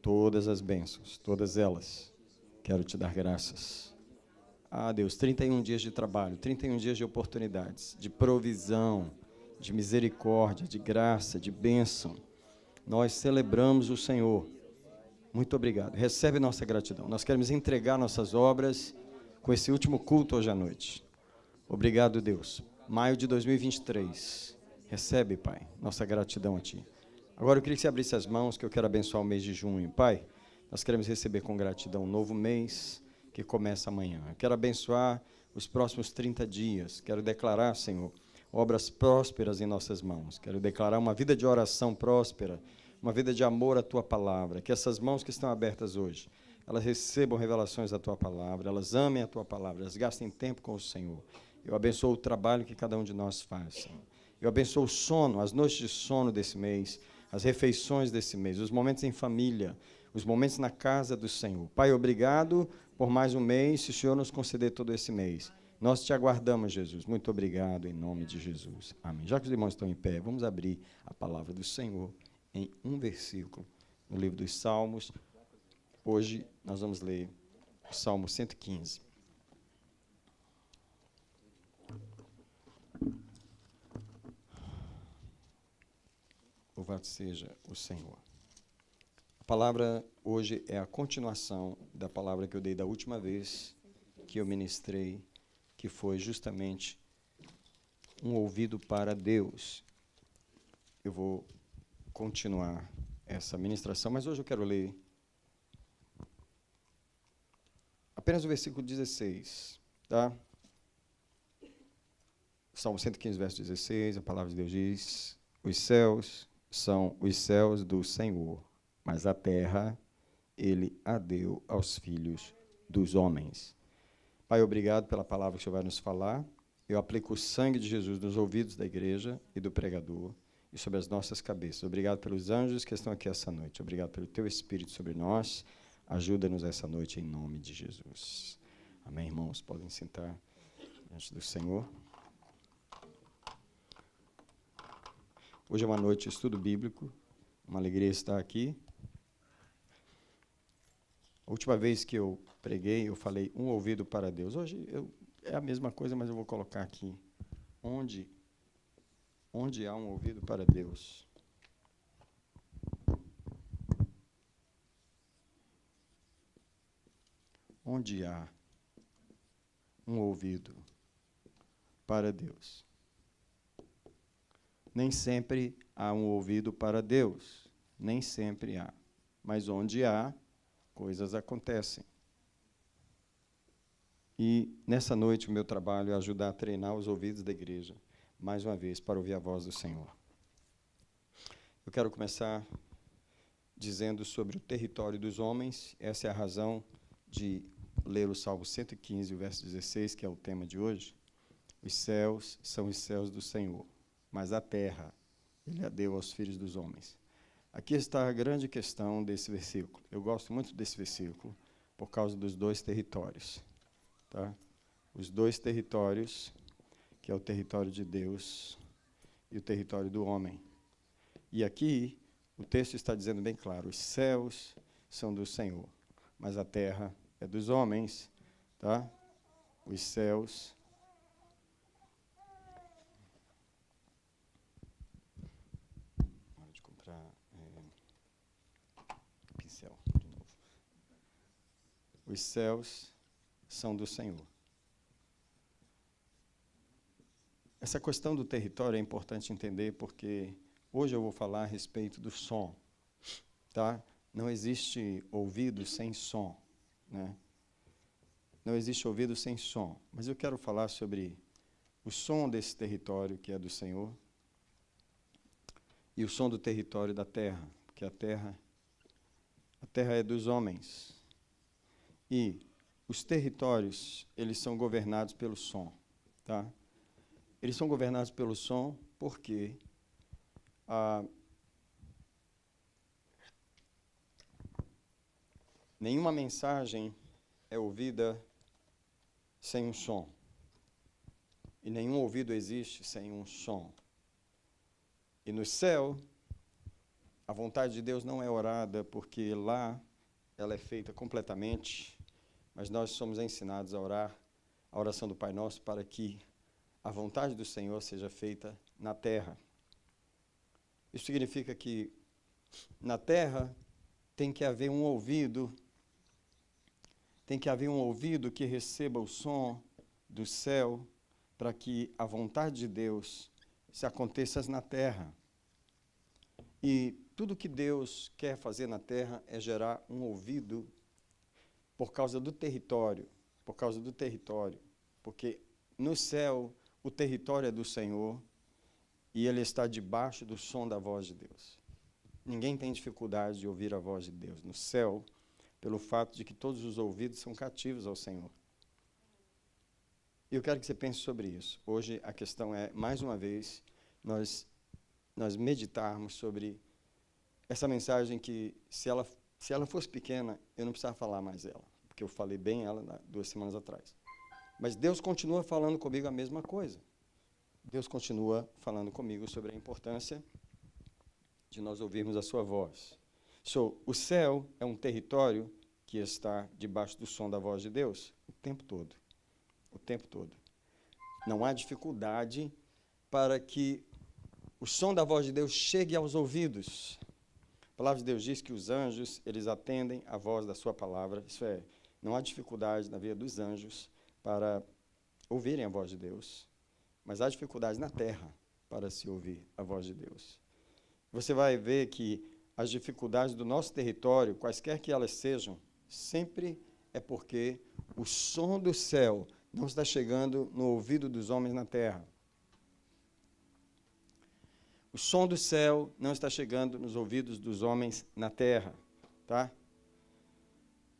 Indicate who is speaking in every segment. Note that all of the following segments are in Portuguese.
Speaker 1: todas as bênçãos, todas elas. Quero te dar graças. Ah, Deus, 31 dias de trabalho, 31 dias de oportunidades, de provisão, de misericórdia, de graça, de bênção. Nós celebramos o Senhor. Muito obrigado. Recebe nossa gratidão. Nós queremos entregar nossas obras com esse último culto hoje à noite. Obrigado, Deus. Maio de 2023. Recebe, Pai, nossa gratidão a Ti. Agora eu queria que você abrisse as mãos, que eu quero abençoar o mês de junho. Pai, nós queremos receber com gratidão um novo mês que começa amanhã. Eu quero abençoar os próximos 30 dias. Quero declarar, Senhor, obras prósperas em nossas mãos. Quero declarar uma vida de oração próspera, uma vida de amor à Tua palavra. Que essas mãos que estão abertas hoje, elas recebam revelações da Tua palavra, elas amem a Tua palavra, elas gastem tempo com o Senhor. Eu abençoo o trabalho que cada um de nós faz, Senhor. Eu abençoo o sono, as noites de sono desse mês, as refeições desse mês, os momentos em família, os momentos na casa do Senhor. Pai, obrigado por mais um mês, se o Senhor nos conceder todo esse mês. Nós te aguardamos, Jesus. Muito obrigado, em nome de Jesus. Amém. Já que os irmãos estão em pé, vamos abrir a palavra do Senhor em um versículo no livro dos Salmos. Hoje nós vamos ler o Salmo 115. Louvado seja o Senhor. A palavra hoje é a continuação da palavra que eu dei da última vez que eu ministrei, que foi justamente um ouvido para Deus. Eu vou continuar essa ministração, mas hoje eu quero ler apenas o versículo 16, tá? Salmo 115, verso 16, a palavra de Deus diz: os céus são os céus do Senhor, mas a terra Ele a deu aos filhos dos homens. Pai, obrigado pela palavra que o Senhor vai nos falar. Eu aplico o sangue de Jesus nos ouvidos da igreja e do pregador e sobre as nossas cabeças. Obrigado pelos anjos que estão aqui essa noite. Obrigado pelo Teu Espírito sobre nós. Ajuda-nos essa noite em nome de Jesus. Amém, irmãos? Podem sentar diante do Senhor. Hoje é uma noite de estudo bíblico, uma alegria estar aqui. A última vez que eu preguei, eu falei um ouvido para Deus. Hoje é a mesma coisa, mas eu vou colocar aqui. Onde há um ouvido para Deus? Onde há um ouvido para Deus? Nem sempre há um ouvido para Deus, nem sempre há. Mas onde há, coisas acontecem. E nessa noite o meu trabalho é ajudar a treinar os ouvidos da igreja, mais uma vez, para ouvir a voz do Senhor. Eu quero começar dizendo sobre o território dos homens. Essa é a razão de ler o Salmo 115, o verso 16, que é o tema de hoje. Os céus são os céus do Senhor, mas a terra Ele a deu aos filhos dos homens. Aqui está a grande questão desse versículo. Eu gosto muito desse versículo por causa dos dois territórios. Tá? Os dois territórios, que é o território de Deus e o território do homem. E aqui o texto está dizendo bem claro: os céus são do Senhor, mas a terra é dos homens. Tá? Os céus... pincel de novo. Os céus são do Senhor. Essa questão do território é importante entender, porque hoje eu vou falar a respeito do som. Tá? Não existe ouvido sem som, né? Não existe ouvido sem som. Mas eu quero falar sobre o som desse território que é do Senhor e o som do território da terra, porque a terra é dos homens. E os territórios, eles são governados pelo som. Tá? Eles são governados pelo som porque nenhuma mensagem é ouvida sem um som. E nenhum ouvido existe sem um som. E no céu, A vontade de Deus não é orada porque lá ela é feita completamente, mas nós somos ensinados a orar a oração do Pai Nosso para que a vontade do Senhor seja feita na terra. Isso significa que na terra tem que haver um ouvido que receba o som do céu para que a vontade de Deus se aconteça na terra. E tudo que Deus quer fazer na terra é gerar um ouvido por causa do território, porque no céu o território é do Senhor e ele está debaixo do som da voz de Deus. Ninguém tem dificuldade de ouvir a voz de Deus no céu, pelo fato de que todos os ouvidos são cativos ao Senhor. E eu quero que você pense sobre isso. Hoje a questão é, mais uma vez, nós meditarmos sobre essa mensagem que, se ela fosse pequena, eu não precisava falar mais ela, porque eu falei bem ela 2 semanas atrás. Mas Deus continua falando comigo a mesma coisa. Deus continua falando comigo sobre a importância de nós ouvirmos a sua voz. O céu é um território que está debaixo do som da voz de Deus o tempo todo. O tempo todo. Não há dificuldade para que o som da voz de Deus chegue aos ouvidos. A palavra de Deus diz que os anjos, eles atendem a voz da sua palavra. Isso é, não há dificuldade na vida dos anjos para ouvirem a voz de Deus, mas há dificuldade na terra para se ouvir a voz de Deus. Você vai ver que as dificuldades do nosso território, quaisquer que elas sejam, sempre é porque o som do céu não está chegando no ouvido dos homens na terra. O som do céu não está chegando nos ouvidos dos homens na terra, tá?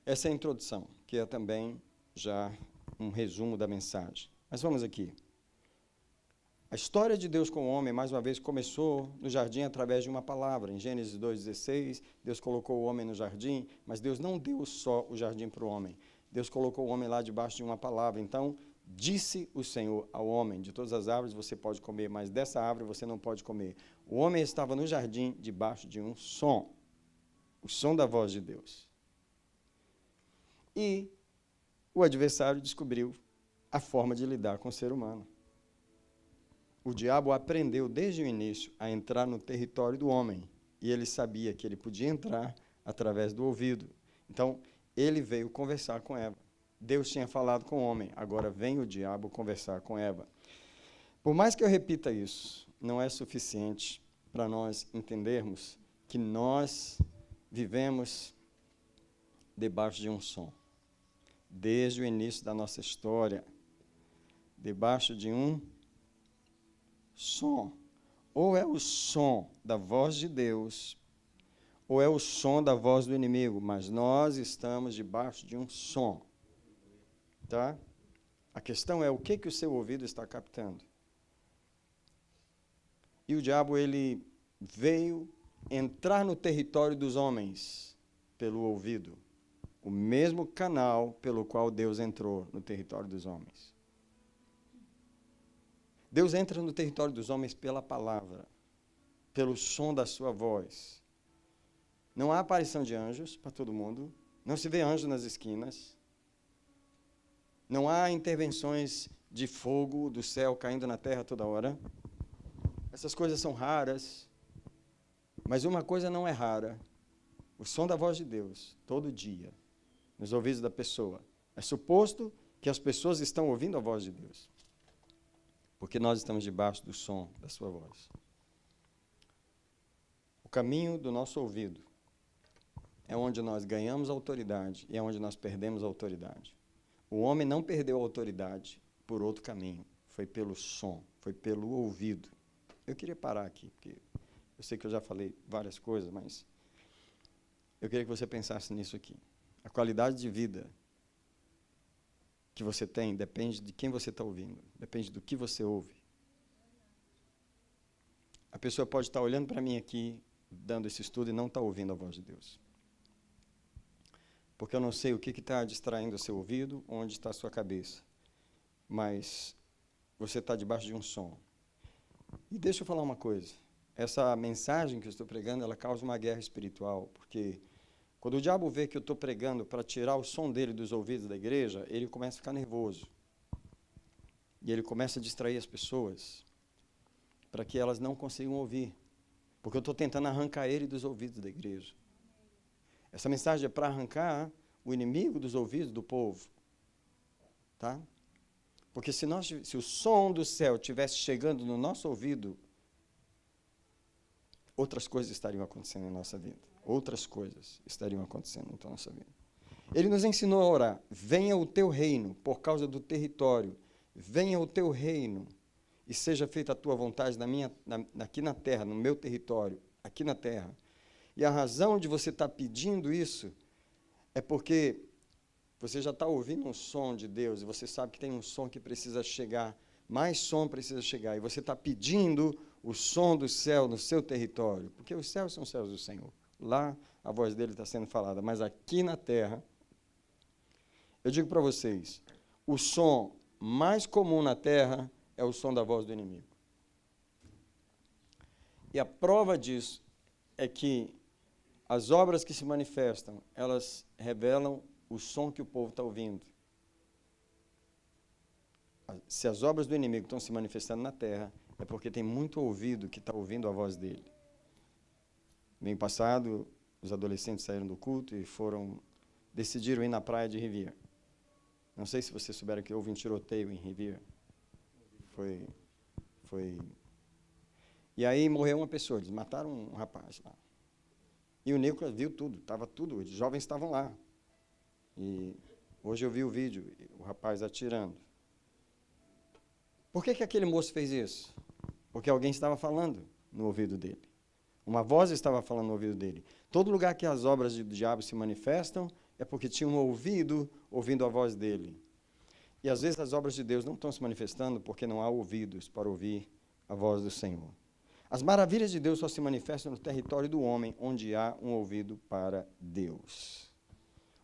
Speaker 1: Essa é a introdução, que é também já um resumo da mensagem. Mas vamos aqui. A história de Deus com o homem, mais uma vez, começou no jardim através de uma palavra. Em Gênesis 2,16, Deus colocou o homem no jardim, mas Deus não deu só o jardim para o homem. Deus colocou o homem lá debaixo de uma palavra. Então, disse o Senhor ao homem, de todas as árvores você pode comer, mas dessa árvore você não pode comer. O homem estava no jardim debaixo de um som, o som da voz de Deus. E o adversário descobriu a forma de lidar com o ser humano. O diabo aprendeu desde o início a entrar no território do homem, e ele sabia que ele podia entrar através do ouvido. Então, ele veio conversar com Eva. Deus tinha falado com o homem, agora vem o diabo conversar com Eva. Por mais que eu repita isso, não é suficiente para nós entendermos que nós vivemos debaixo de um som. Desde o início da nossa história, debaixo de um som. Ou é o som da voz de Deus, ou é o som da voz do inimigo, mas nós estamos debaixo de um som. Tá? A questão é o que o seu ouvido está captando. E o diabo, ele veio entrar no território dos homens pelo ouvido. O mesmo canal pelo qual Deus entrou no território dos homens. Deus entra no território dos homens pela palavra, pelo som da sua voz. Não há aparição de anjos para todo mundo, não se vê anjo nas esquinas, não há intervenções de fogo do céu caindo na terra toda hora. Essas coisas são raras, mas uma coisa não é rara: o som da voz de Deus, todo dia, nos ouvidos da pessoa. É suposto que as pessoas estão ouvindo a voz de Deus, porque nós estamos debaixo do som da sua voz. O caminho do nosso ouvido é onde nós ganhamos autoridade e é onde nós perdemos autoridade. O homem não perdeu a autoridade por outro caminho, foi pelo som, foi pelo ouvido. Eu queria parar aqui, porque eu sei que eu já falei várias coisas, mas eu queria que você pensasse nisso aqui. A qualidade de vida que você tem depende de quem você está ouvindo, depende do que você ouve. A pessoa pode estar olhando para mim aqui, dando esse estudo, e não está ouvindo a voz de Deus. Porque eu não sei o que está distraindo o seu ouvido, onde está a sua cabeça. Mas você está debaixo de um som. E deixa eu falar uma coisa. essa mensagem que eu estou pregando, ela causa uma guerra espiritual, porque quando o diabo vê que eu estou pregando para tirar o som dele dos ouvidos da igreja, ele começa a ficar nervoso. E ele começa a distrair as pessoas, para que elas não consigam ouvir, porque eu estou tentando arrancar ele dos ouvidos da igreja. Essa mensagem é para arrancar o inimigo dos ouvidos do povo, tá? Porque se o som do céu estivesse chegando no nosso ouvido, outras coisas estariam acontecendo em nossa vida. Outras coisas estariam acontecendo na nossa vida. Ele nos ensinou a orar: venha o teu reino, por causa do território. Venha o teu reino e seja feita a tua vontade aqui na terra, no meu território, aqui na terra. E a razão de você estar pedindo isso é porque você já está ouvindo um som de Deus e você sabe que tem um som que precisa chegar, mais som precisa chegar, e você está pedindo o som do céu no seu território, porque os céus são os céus do Senhor. Lá a voz dele está sendo falada, mas aqui na terra, eu digo para vocês, o som mais comum na terra é o som da voz do inimigo. E a prova disso é que as obras que se manifestam, elas revelam o som que o povo está ouvindo. Se as obras do inimigo estão se manifestando na terra, é porque tem muito ouvido que está ouvindo a voz dele. No ano passado, os adolescentes saíram do culto e decidiram ir na praia de Riviera. Não sei se vocês souberam que houve um tiroteio em Riviera. Foi. E aí morreu uma pessoa, eles mataram um rapaz lá. E o Nicolas viu tudo, estava tudo, os jovens estavam lá. E hoje eu vi o vídeo, o rapaz atirando. Por que aquele moço fez isso? Porque alguém estava falando no ouvido dele. Uma voz estava falando no ouvido dele. Todo lugar que as obras do diabo se manifestam é porque tinha um ouvido ouvindo a voz dele. E às vezes as obras de Deus não estão se manifestando porque não há ouvidos para ouvir a voz do Senhor. As maravilhas de Deus só se manifestam no território do homem, onde há um ouvido para Deus.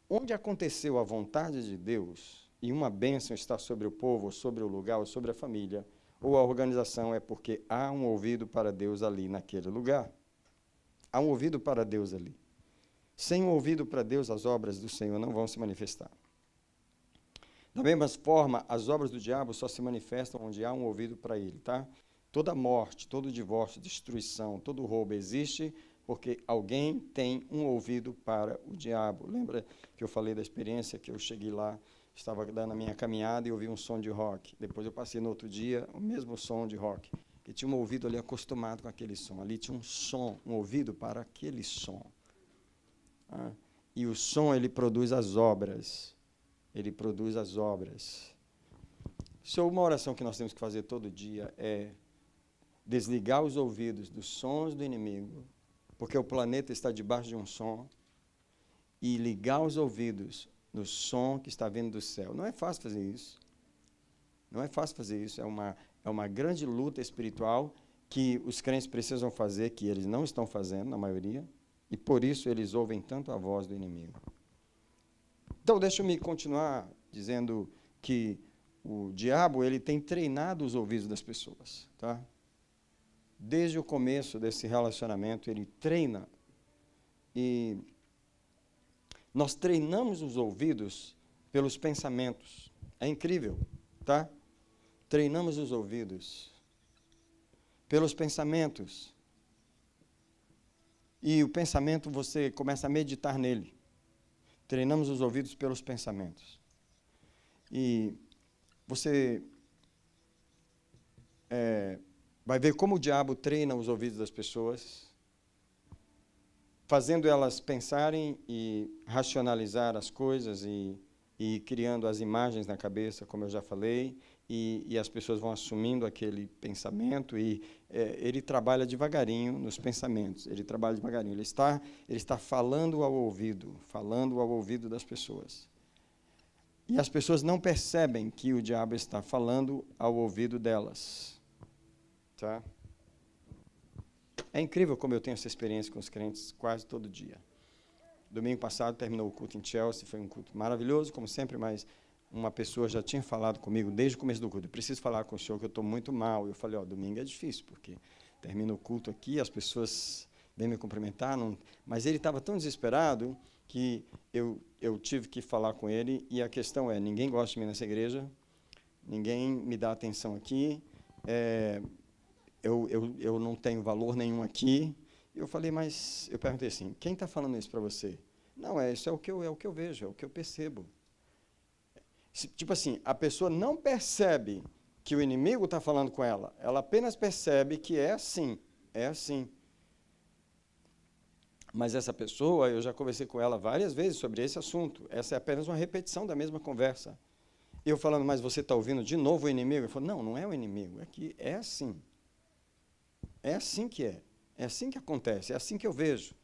Speaker 1: Onde aconteceu a vontade de Deus e uma bênção está sobre o povo, ou sobre o lugar, ou sobre a família, ou a organização, é porque há um ouvido para Deus ali naquele lugar. Há um ouvido para Deus ali. Sem um ouvido para Deus, as obras do Senhor não vão se manifestar. Da mesma forma, as obras do diabo só se manifestam onde há um ouvido para ele, tá? Toda morte, todo divórcio, destruição, todo roubo existe porque alguém tem um ouvido para o diabo. Lembra que eu falei da experiência que eu cheguei lá, estava dando a minha caminhada e ouvi um som de rock. Depois eu passei no outro dia, o mesmo som de rock. E tinha um ouvido ali acostumado com aquele som. Ali tinha um som, um ouvido para aquele som. E o som, ele produz as obras. Ele produz as obras. Isso, uma oração que nós temos que fazer todo dia é desligar os ouvidos dos sons do inimigo, porque o planeta está debaixo de um som, e ligar os ouvidos no som que está vindo do céu. Não é fácil fazer isso. Não é fácil fazer isso. É uma grande luta espiritual que os crentes precisam fazer, que eles não estão fazendo, na maioria, e por isso eles ouvem tanto a voz do inimigo. Então, deixa-me continuar dizendo que o diabo, ele tem treinado os ouvidos das pessoas, tá? Desde o começo desse relacionamento, ele treina. E nós treinamos os ouvidos pelos pensamentos. É incrível, tá? Treinamos os ouvidos pelos pensamentos. E o pensamento, você começa a meditar nele. Treinamos os ouvidos pelos pensamentos. E você vai ver como o diabo treina os ouvidos das pessoas, fazendo elas pensarem e racionalizar as coisas e criando as imagens na cabeça, como eu já falei, e as pessoas vão assumindo aquele pensamento e ele trabalha devagarinho nos pensamentos, ele trabalha devagarinho, ele está falando ao ouvido das pessoas. E as pessoas não percebem que o diabo está falando ao ouvido delas. Tá? É incrível como eu tenho essa experiência com os crentes quase todo dia. Domingo passado terminou o culto em Chelsea, foi um culto maravilhoso, como sempre, mas uma pessoa já tinha falado comigo desde o começo do culto: eu preciso falar com o senhor que eu estou muito mal. Eu falei: domingo é difícil, porque termina o culto aqui, as pessoas vêm me cumprimentar, mas ele estava tão desesperado que eu tive que falar com ele, e a questão é, ninguém gosta de mim nessa igreja, ninguém me dá atenção aqui, eu não tenho valor nenhum aqui. Eu falei, mas eu perguntei assim, quem está falando isso para você? Não, isso é o que eu vejo, é o que eu percebo. Tipo assim, a pessoa não percebe que o inimigo está falando com ela, ela apenas percebe que é assim, é assim. Mas essa pessoa, eu já conversei com ela várias vezes sobre esse assunto, essa é apenas uma repetição da mesma conversa. Eu falando, mas você está ouvindo de novo o inimigo? Ele falou, não, não é o inimigo, é que é assim. É assim que é. É assim que acontece, é assim que eu vejo.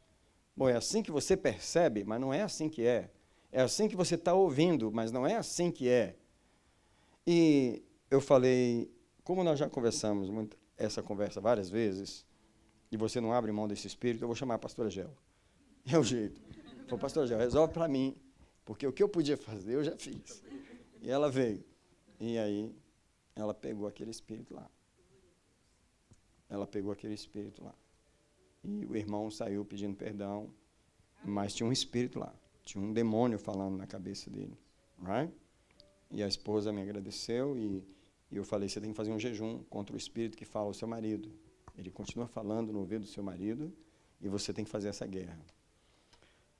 Speaker 1: Bom, é assim que você percebe, mas não é assim que é. É assim que você está ouvindo, mas não é assim que é. E eu falei, como nós já conversamos essa conversa várias vezes, e você não abre mão desse espírito, eu vou chamar a pastora Gel. É o jeito. Falei, pastora Gel, resolve para mim, porque o que eu podia fazer, eu já fiz. E ela veio. E aí, ela pegou aquele espírito lá. Ela pegou aquele espírito lá. E o irmão saiu pedindo perdão, mas tinha um espírito lá. Tinha um demônio falando na cabeça dele. Right? E a esposa me agradeceu e eu falei, você tem que fazer um jejum contra o espírito que fala ao seu marido. Ele continua falando no ouvido do seu marido e você tem que fazer essa guerra.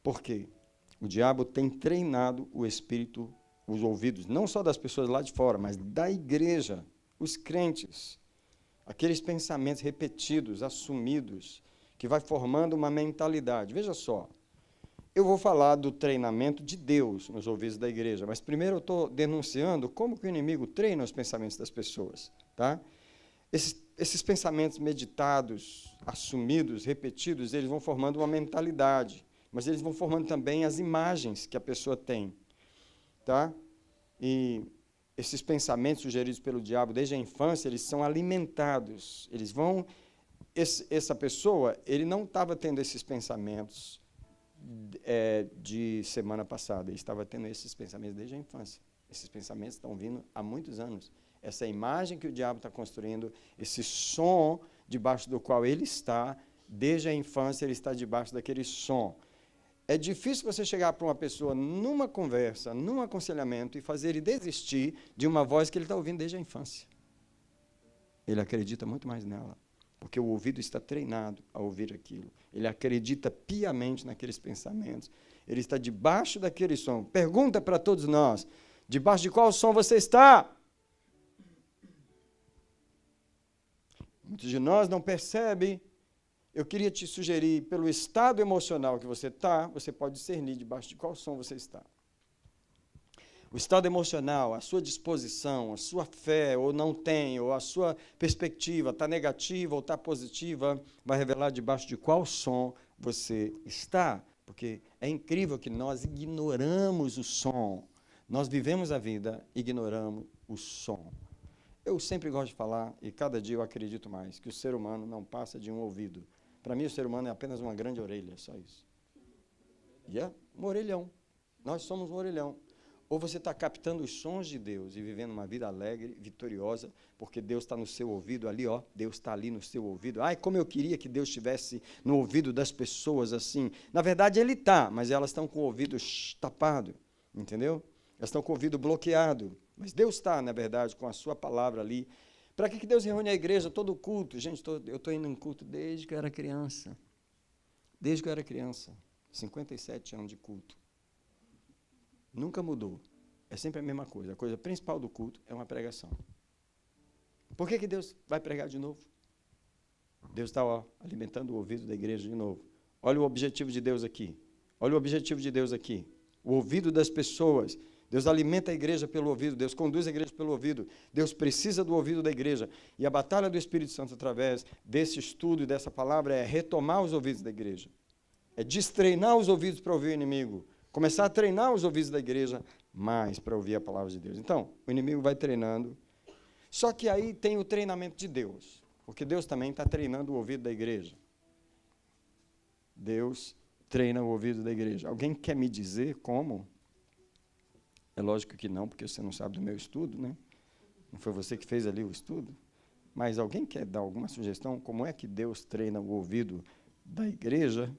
Speaker 1: Por quê? O diabo tem treinado o espírito, os ouvidos, não só das pessoas lá de fora, mas da igreja, os crentes. Aqueles pensamentos repetidos, assumidos, que vai formando uma mentalidade. Veja só, eu vou falar do treinamento de Deus nos ouvidos da igreja, mas primeiro eu estou denunciando como que o inimigo treina os pensamentos das pessoas. Tá? Esses pensamentos meditados, assumidos, repetidos, eles vão formando uma mentalidade, mas eles vão formando também as imagens que a pessoa tem. Tá? E esses pensamentos sugeridos pelo diabo desde a infância, eles são alimentados, eles vão... essa pessoa, ele não estava tendo esses pensamentos de semana passada, ele estava tendo esses pensamentos desde a infância. Esses pensamentos estão vindo há muitos anos. Essa imagem que o diabo está construindo, esse som debaixo do qual ele está, desde a infância ele está debaixo daquele som. É difícil você chegar para uma pessoa numa conversa, num aconselhamento e fazer ele desistir de uma voz que ele está ouvindo desde a infância. Ele acredita muito mais nela, porque o ouvido está treinado a ouvir aquilo. Ele acredita piamente naqueles pensamentos. Ele está debaixo daquele som. Pergunta para todos nós, debaixo de qual som você está? Muitos de nós não percebem. Eu queria te sugerir, pelo estado emocional que você está, você pode discernir debaixo de qual som você está. O estado emocional, a sua disposição, a sua fé, ou não tem, ou a sua perspectiva está negativa ou está positiva, vai revelar debaixo de qual som você está. Porque é incrível que nós ignoramos o som. Nós vivemos a vida, ignoramos o som. Eu sempre gosto de falar, e cada dia eu acredito mais, que o ser humano não passa de um ouvido. Para mim, o ser humano é apenas uma grande orelha, só isso. Um orelhão. Nós somos um orelhão. Ou você está captando os sons de Deus e vivendo uma vida alegre, vitoriosa, porque Deus está no seu ouvido ali, ó. Deus está ali no seu ouvido. Ai, como eu queria que Deus estivesse no ouvido das pessoas assim. Na verdade, Ele está, mas elas estão com o ouvido tapado, entendeu? Elas estão com o ouvido bloqueado. Mas Deus está, na verdade, com a sua palavra ali. Para que Deus reúne a igreja, todo o culto? Gente, eu estou indo em culto desde que eu era criança. Desde que eu era criança. 57 anos de culto. Nunca mudou. É sempre a mesma coisa. A coisa principal do culto é uma pregação. Por que Deus vai pregar de novo? Deus está alimentando o ouvido da igreja de novo. Olha o objetivo de Deus aqui. Olha o objetivo de Deus aqui. O ouvido das pessoas. Deus alimenta a igreja pelo ouvido, Deus conduz a igreja pelo ouvido, Deus precisa do ouvido da igreja. E a batalha do Espírito Santo através desse estudo e dessa palavra é retomar os ouvidos da igreja. É destreinar os ouvidos para ouvir o inimigo. Começar a treinar os ouvidos da igreja mais para ouvir a palavra de Deus. Então, o inimigo vai treinando. Só que aí tem o treinamento de Deus, porque Deus também está treinando o ouvido da igreja. Deus treina o ouvido da igreja. Alguém quer me dizer como? É lógico que não, porque você não sabe do meu estudo, né? Não foi você que fez ali o estudo? Mas alguém quer dar alguma sugestão? Como é que Deus treina o ouvido da igreja?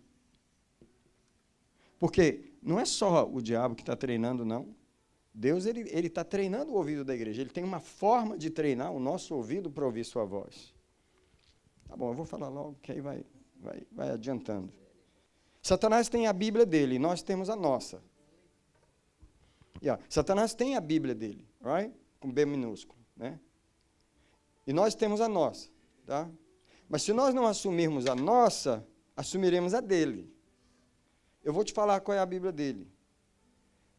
Speaker 1: Porque não é só o diabo que está treinando, não. Deus ele está treinando o ouvido da igreja. Ele tem uma forma de treinar o nosso ouvido para ouvir sua voz. Tá bom, eu vou falar logo, que aí vai adiantando. Satanás tem a Bíblia dele, nós temos a nossa. Satanás tem a Bíblia dele, right? Com B minúsculo, né? E nós temos a nossa, tá? Mas se nós não assumirmos a nossa, assumiremos a dele. Eu vou te falar qual é a Bíblia dele.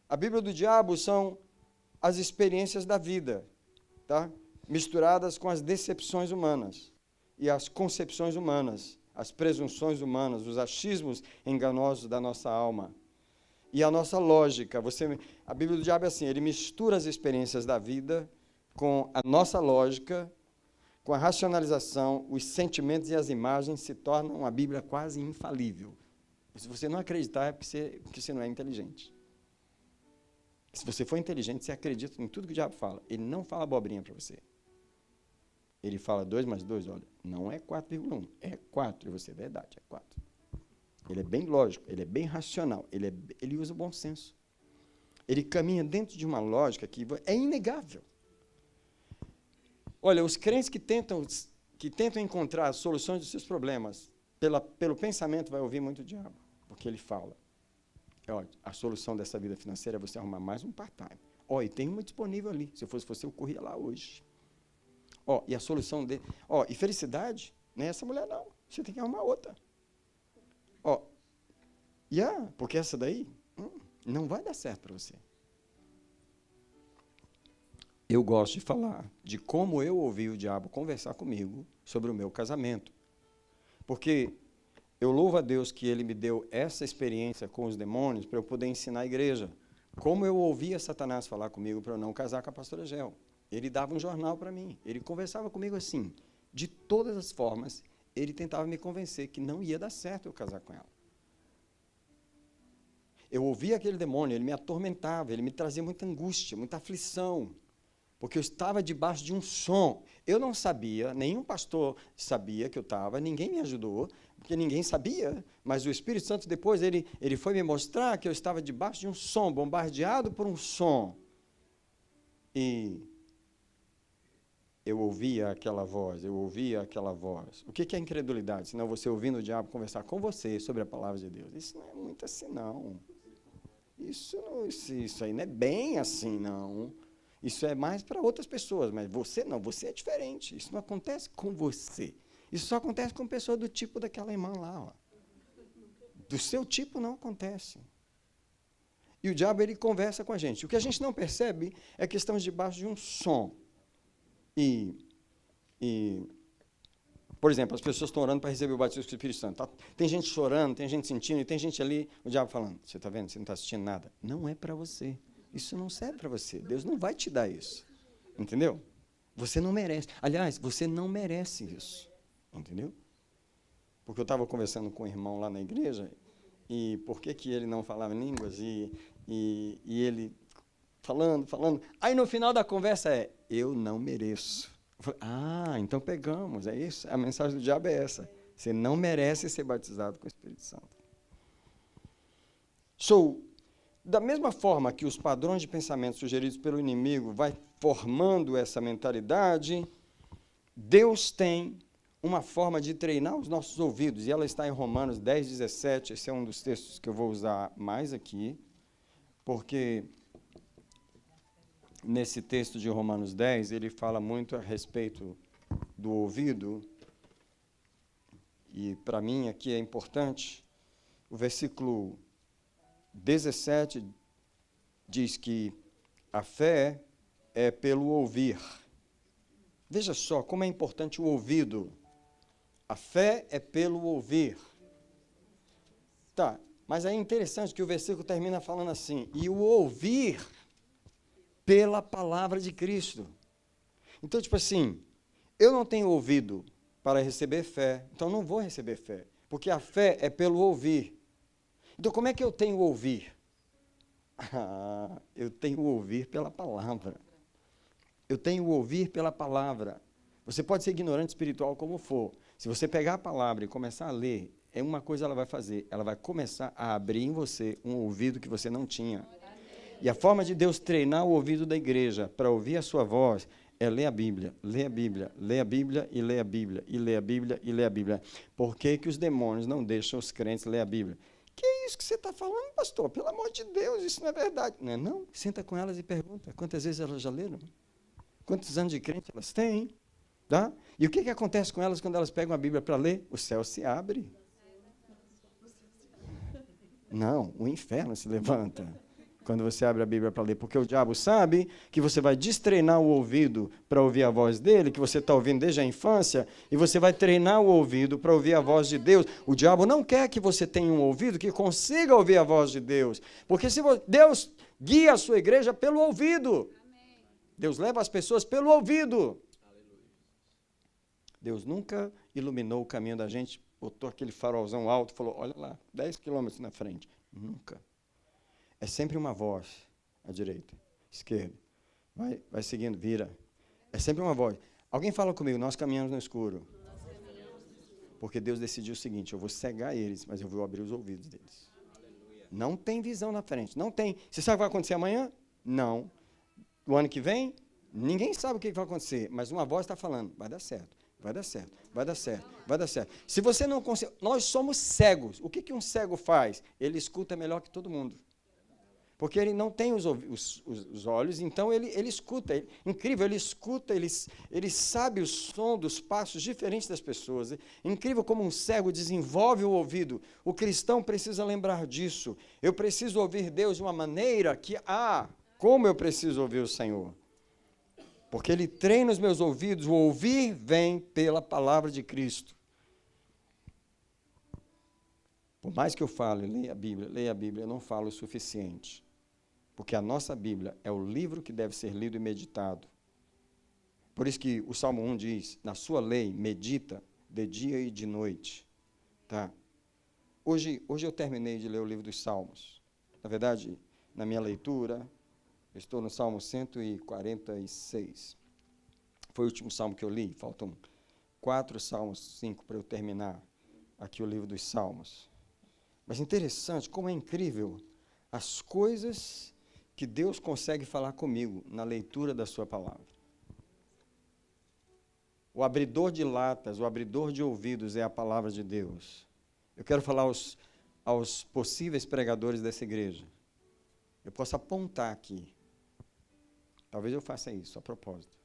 Speaker 1: A Bíblia do diabo são as experiências da vida, tá? Misturadas com as decepções humanas e as concepções humanas, as presunções humanas, os achismos enganosos da nossa alma. E a nossa lógica. A Bíblia do diabo é assim, ele mistura as experiências da vida com a nossa lógica, com a racionalização, os sentimentos e as imagens se tornam uma Bíblia quase infalível. E se você não acreditar, é porque você não é inteligente. Se você for inteligente, você acredita em tudo que o diabo fala. Ele não fala abobrinha para você. Ele fala 2 mais 2, olha, não é 4,1, é 4. E você, é verdade, é 4. Ele é bem lógico, ele é bem racional, ele usa o bom senso. Ele caminha dentro de uma lógica que é inegável. Olha, os crentes que tentam encontrar as soluções dos seus problemas pelo pensamento vai ouvir muito o diabo, porque ele fala. Olha, a solução dessa vida financeira é você arrumar mais um part-time. E tem uma disponível ali. Se eu fosse você, eu corria lá hoje. E a solução dele... e felicidade, não é essa mulher, não. Você tem que arrumar outra. Porque essa daí não vai dar certo para você. Eu gosto de falar de como eu ouvi o diabo conversar comigo sobre o meu casamento. Porque eu louvo a Deus que Ele me deu essa experiência com os demônios para eu poder ensinar a igreja. Como eu ouvia Satanás falar comigo para eu não casar com a pastora Gel. Ele dava um jornal para mim. Ele conversava comigo assim. De todas as formas, ele tentava me convencer que não ia dar certo eu casar com ela. Eu ouvia aquele demônio, ele me atormentava, ele me trazia muita angústia, muita aflição. Porque eu estava debaixo de um som. Eu não sabia, nenhum pastor sabia que eu estava, ninguém me ajudou, porque ninguém sabia, mas o Espírito Santo depois, ele foi me mostrar que eu estava debaixo de um som, bombardeado por um som. E eu ouvia aquela voz. O que é incredulidade? Senão você ouvindo o diabo conversar com você sobre a palavra de Deus. Isso não é muito assim, não. Isso aí não é bem assim, não. Isso é mais para outras pessoas, mas você não, você é diferente. Isso não acontece com você. Isso só acontece com pessoas do tipo daquela irmã lá. Do seu tipo não acontece. E o diabo, ele conversa com a gente. O que a gente não percebe é que estamos debaixo de um som. Por exemplo, as pessoas estão orando para receber o batismo com o Espírito Santo. Tá? Tem gente chorando, tem gente sentindo, e tem gente ali, o diabo falando, você está vendo? Você não está assistindo nada. Não é para você. Isso não serve para você. Deus não vai te dar isso. Entendeu? Você não merece. Aliás, você não merece isso. Entendeu? Porque eu estava conversando com um irmão lá na igreja, e por que ele não falava em línguas, e ele falando. Aí no final da conversa eu não mereço. Eu falei, então pegamos, é isso. A mensagem do diabo é essa. Você não merece ser batizado com o Espírito Santo. Da mesma forma que os padrões de pensamento sugeridos pelo inimigo vai formando essa mentalidade, Deus tem uma forma de treinar os nossos ouvidos, e ela está em Romanos 10, 17, esse é um dos textos que eu vou usar mais aqui, porque nesse texto de Romanos 10, ele fala muito a respeito do ouvido, e para mim aqui é importante, o versículo 17 diz que a fé é pelo ouvir. Veja só como é importante o ouvido. A fé é pelo ouvir. Tá, mas é interessante que o versículo termina falando assim, e o ouvir pela palavra de Cristo. Então, tipo assim, eu não tenho ouvido para receber fé, então não vou receber fé, porque a fé é pelo ouvir. Então, como é que eu tenho ouvir? Eu tenho ouvir pela palavra. Eu tenho ouvir pela palavra. Você pode ser ignorante espiritual como for. Se você pegar a palavra e começar a ler, uma coisa ela vai fazer. Ela vai começar a abrir em você um ouvido que você não tinha. E a forma de Deus treinar o ouvido da igreja para ouvir a sua voz é ler a Bíblia, ler a Bíblia, ler a Bíblia e ler a Bíblia, e ler a Bíblia e ler a Bíblia. Por que que os demônios não deixam os crentes ler a Bíblia? Que é isso que você está falando, pastor? Pelo amor de Deus, isso não é verdade. Não é não? Senta com elas e pergunta. Quantas vezes elas já leram? Quantos anos de crente elas têm? Tá? E o que acontece com elas quando elas pegam a Bíblia para ler? O céu se abre. Não, o inferno se levanta quando você abre a Bíblia para ler, porque o diabo sabe que você vai destreinar o ouvido para ouvir a voz dele, que você está ouvindo desde a infância, e você vai treinar o ouvido para ouvir a voz de Deus. O diabo não quer que você tenha um ouvido que consiga ouvir a voz de Deus, porque se Deus guia a sua igreja pelo ouvido. Amém. Deus leva as pessoas pelo ouvido. Aleluia. Deus nunca iluminou o caminho da gente, botou aquele farolzão alto e falou, olha lá, 10 quilômetros na frente. Nunca. É sempre uma voz, à direita, esquerda. Vai seguindo, vira. É sempre uma voz. Alguém fala comigo, nós caminhamos no escuro. Porque Deus decidiu o seguinte, eu vou cegar eles, mas eu vou abrir os ouvidos deles. Não tem visão na frente, não tem. Você sabe o que vai acontecer amanhã? Não. O ano que vem? Ninguém sabe o que vai acontecer, mas uma voz está falando, vai dar certo. Vai dar certo, vai dar certo, vai dar certo. Se você não consegue... Nós somos cegos. O que um cego faz? Ele escuta melhor que todo mundo. Porque ele não tem os olhos, então ele escuta. Incrível, ele escuta, ele sabe o som dos passos diferentes das pessoas. É incrível como um cego desenvolve o ouvido. O cristão precisa lembrar disso. Eu preciso ouvir Deus de uma maneira que, como eu preciso ouvir o Senhor. Porque Ele treina os meus ouvidos, o ouvir vem pela palavra de Cristo. Por mais que eu fale, leia a Bíblia, eu não falo o suficiente. Porque a nossa Bíblia é o livro que deve ser lido e meditado. Por isso que o Salmo 1 diz, na sua lei, medita de dia e de noite. Tá? Hoje eu terminei de ler o livro dos Salmos. Na verdade, na minha leitura... Eu estou no Salmo 146. Foi o último salmo que eu li. Faltam 4 salmos, 5 para eu terminar aqui o livro dos Salmos. Mas interessante, como é incrível as coisas que Deus consegue falar comigo na leitura da sua palavra. O abridor de latas, o abridor de ouvidos é a palavra de Deus. Eu quero falar aos possíveis pregadores dessa igreja. Eu posso apontar aqui. Talvez eu faça isso, a propósito.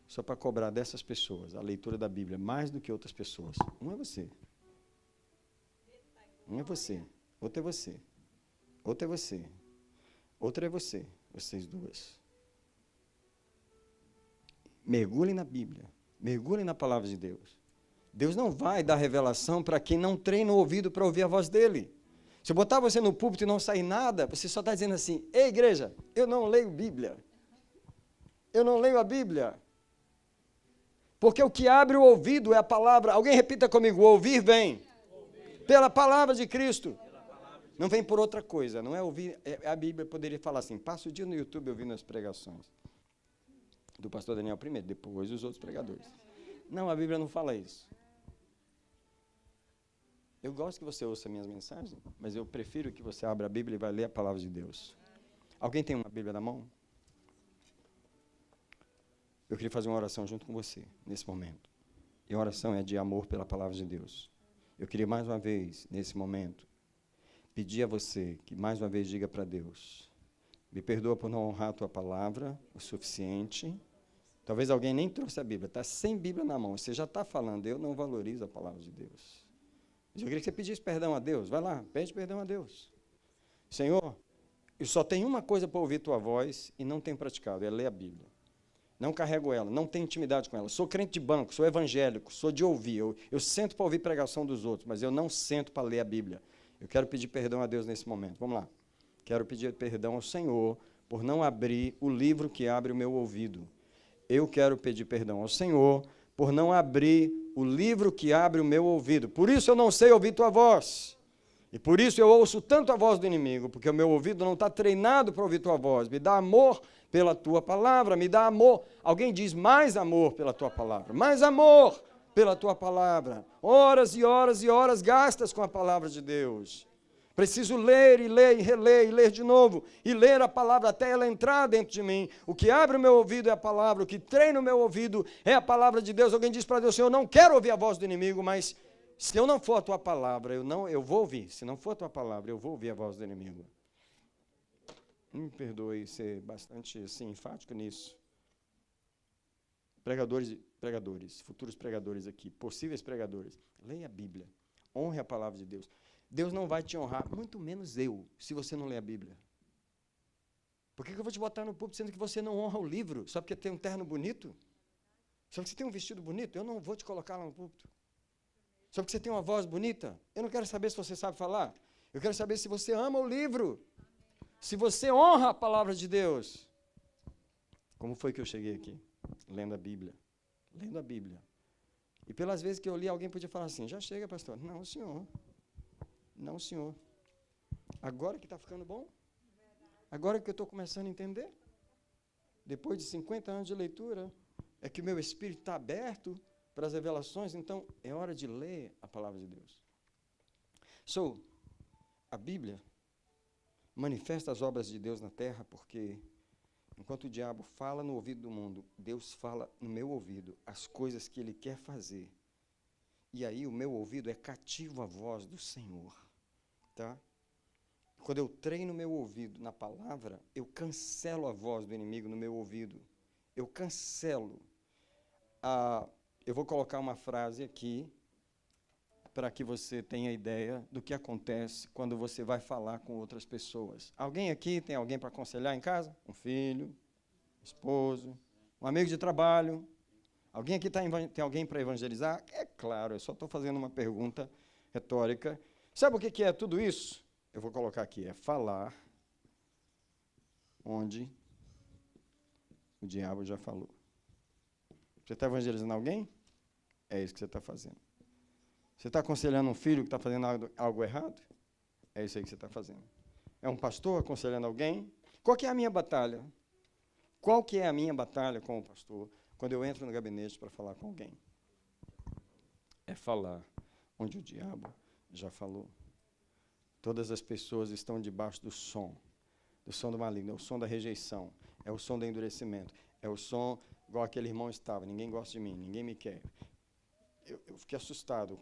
Speaker 1: Só para cobrar dessas pessoas a leitura da Bíblia, mais do que outras pessoas. Um é você. Um é você. Outro é você. Outro é você. Outra é você. Vocês duas. Mergulhem na Bíblia. Mergulhem na palavra de Deus. Deus não vai dar revelação para quem não treina o ouvido para ouvir a voz dele. Se eu botar você no púlpito e não sair nada, você só está dizendo assim, ei, igreja, eu não leio Bíblia. Eu não leio a Bíblia. Porque o que abre o ouvido é a palavra. Alguém repita comigo, o ouvir vem. Pela palavra de Cristo. Não vem por outra coisa. Não é ouvir. A Bíblia poderia falar assim, passa o dia no YouTube ouvindo as pregações. Do pastor Daniel primeiro, depois os outros pregadores. Não, a Bíblia não fala isso. Eu gosto que você ouça minhas mensagens, mas eu prefiro que você abra a Bíblia e vá ler a palavra de Deus. Alguém tem uma Bíblia na mão? Eu queria fazer uma oração junto com você, nesse momento. E a oração é de amor pela palavra de Deus. Eu queria mais uma vez, nesse momento, pedir a você que mais uma vez diga para Deus, me perdoa por não honrar a tua palavra o suficiente. Talvez alguém nem trouxe a Bíblia, está sem Bíblia na mão, você já está falando, eu não valorizo a palavra de Deus. Eu queria que você pedisse perdão a Deus, vai lá, pede perdão a Deus. Senhor, eu só tenho uma coisa para ouvir tua voz e não tenho praticado, é ler a Bíblia. Não carrego ela, não tenho intimidade com ela. Sou crente de banco, sou evangélico, sou de ouvir. Eu sento para ouvir pregação dos outros, mas eu não sento para ler a Bíblia. Eu quero pedir perdão a Deus nesse momento. Vamos lá. Quero pedir perdão ao Senhor por não abrir o livro que abre o meu ouvido. Eu quero pedir perdão ao Senhor por não abrir o livro que abre o meu ouvido. Por isso eu não sei ouvir tua voz. E por isso eu ouço tanto a voz do inimigo, porque o meu ouvido não está treinado para ouvir tua voz. Me dá amor pela tua palavra, me dá amor. Alguém diz mais amor pela tua palavra, mais amor pela tua palavra. Horas e horas e horas gastas com a palavra de Deus. Preciso ler e ler e reler e ler de novo, e ler a palavra até ela entrar dentro de mim. O que abre o meu ouvido é a palavra, o que treina o meu ouvido é a palavra de Deus. Alguém diz para Deus, Senhor, eu não quero ouvir a voz do inimigo, mas se eu não for a tua palavra, eu vou ouvir. Se não for a tua palavra, eu vou ouvir a voz do inimigo. Me perdoe ser bastante assim, enfático nisso. Pregadores, futuros pregadores aqui, possíveis pregadores, leia a Bíblia, honre a palavra de Deus. Deus não vai te honrar, muito menos eu, se você não ler a Bíblia. Por que eu vou te botar no púlpito sendo que você não honra o livro? Só porque tem um terno bonito? Só porque você tem um vestido bonito? Eu não vou te colocar lá no púlpito. Só porque você tem uma voz bonita? Eu não quero saber se você sabe falar. Eu quero saber se você ama o livro. Se você honra a palavra de Deus. Como foi que eu cheguei aqui? Lendo a Bíblia. Lendo a Bíblia. E pelas vezes que eu li, alguém podia falar assim, já chega, pastor. Não, senhor. Não, senhor. Agora que está ficando bom? Agora que eu estou começando a entender? Depois de 50 anos de leitura, é que o meu espírito está aberto para as revelações, então é hora de ler a palavra de Deus. A Bíblia manifesta as obras de Deus na terra, porque enquanto o diabo fala no ouvido do mundo, Deus fala no meu ouvido as coisas que Ele quer fazer. E aí o meu ouvido é cativo à voz do Senhor. Tá? Quando eu treino meu ouvido na palavra, eu cancelo a voz do inimigo no meu ouvido. Eu cancelo. Eu vou colocar uma frase aqui para que você tenha ideia do que acontece quando você vai falar com outras pessoas. Alguém aqui tem alguém para aconselhar em casa? Um filho, esposo, um amigo de trabalho? Alguém aqui tem alguém para evangelizar? É claro, eu só estou fazendo uma pergunta retórica. Sabe o que é tudo isso? Eu vou colocar aqui, é falar onde o diabo já falou. Você está evangelizando alguém? É isso que você está fazendo. Você está aconselhando um filho que está fazendo algo errado? É isso aí que você está fazendo. É um pastor aconselhando alguém? Qual que é a minha batalha? Qual que é a minha batalha com o pastor quando eu entro no gabinete para falar com alguém? É falar onde o diabo já falou. Todas as pessoas estão debaixo do som do maligno, é o som da rejeição, é o som do endurecimento, é o som igual aquele irmão estava, ninguém gosta de mim, ninguém me quer. Eu fiquei assustado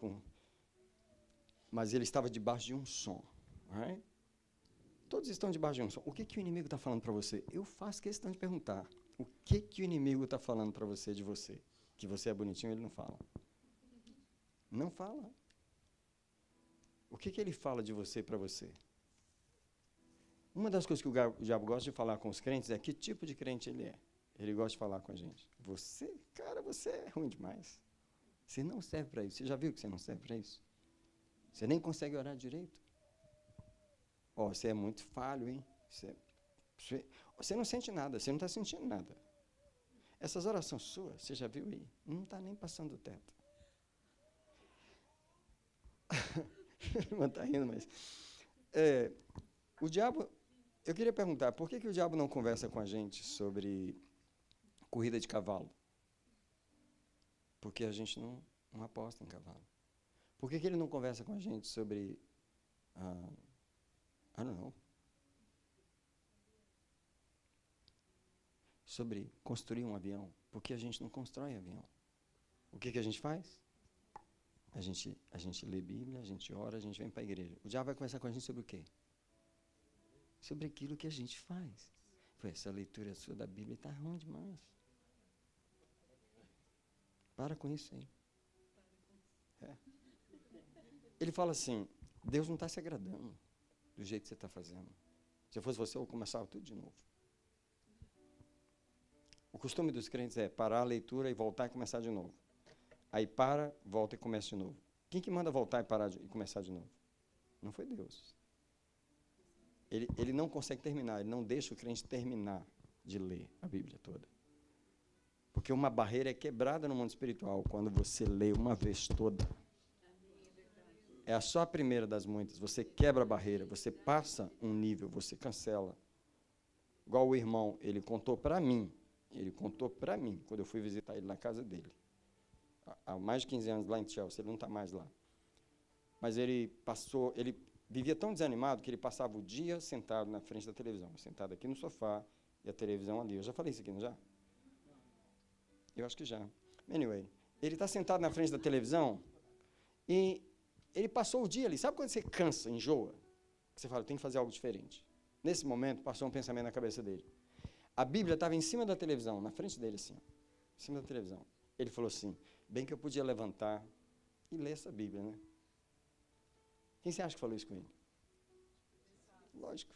Speaker 1: mas ele estava debaixo de um som. Right? Todos estão debaixo de um som. O que o inimigo está falando para você? Eu faço questão de perguntar. O que o inimigo está falando para você de você? Que você é bonitinho, ele não fala. Não fala. O que ele fala de você para você? Uma das coisas que o diabo gosta de falar com os crentes é que tipo de crente ele é. Ele gosta de falar com a gente. Você é ruim demais. Você não serve para isso. Você já viu que você não serve para isso? Você nem consegue orar direito. Você é muito falho, hein? Você não sente nada, você não está sentindo nada. Essas orações suas, você já viu aí? Não está nem passando do teto. Não está rindo, mas... o diabo... Eu queria perguntar, por que o diabo não conversa com a gente sobre corrida de cavalo? Porque a gente não aposta em cavalo. Por que ele não conversa com a gente sobre... I don't know. Sobre construir um avião. Porque a gente não constrói avião. O que a gente faz? A gente lê Bíblia, a gente ora, a gente vem para a igreja. O diabo vai conversar com a gente sobre o quê? Sobre aquilo que a gente faz. Essa leitura sua da Bíblia está ruim demais. Para com isso aí. Ele fala assim, Deus não está se agradando do jeito que você está fazendo. Se eu fosse você, eu começava tudo de novo. O costume dos crentes é parar a leitura e voltar e começar de novo. Aí para, volta e começa de novo. Quem que manda voltar e parar e começar de novo? Não foi Deus. Ele não consegue terminar, ele não deixa o crente terminar de ler a Bíblia toda. Porque uma barreira é quebrada no mundo espiritual quando você lê uma vez toda. É só a primeira das muitas. Você quebra a barreira, você passa um nível, você cancela. Igual o irmão, ele contou para mim, quando eu fui visitar ele na casa dele. Há mais de 15 anos lá em Chelsea, ele não está mais lá. Mas ele vivia tão desanimado que ele passava o dia sentado na frente da televisão, sentado aqui no sofá e a televisão ali. Eu já falei isso aqui, não já? Eu acho que já. Anyway, ele está sentado na frente da televisão e ele passou o dia ali. Sabe quando você cansa, enjoa? Que você fala, tem que fazer algo diferente. Nesse momento, passou um pensamento na cabeça dele. A Bíblia estava em cima da televisão, na frente dele, assim, em cima da televisão. Ele falou assim, bem que eu podia levantar e ler essa Bíblia, né? Quem você acha que falou isso com ele? Lógico.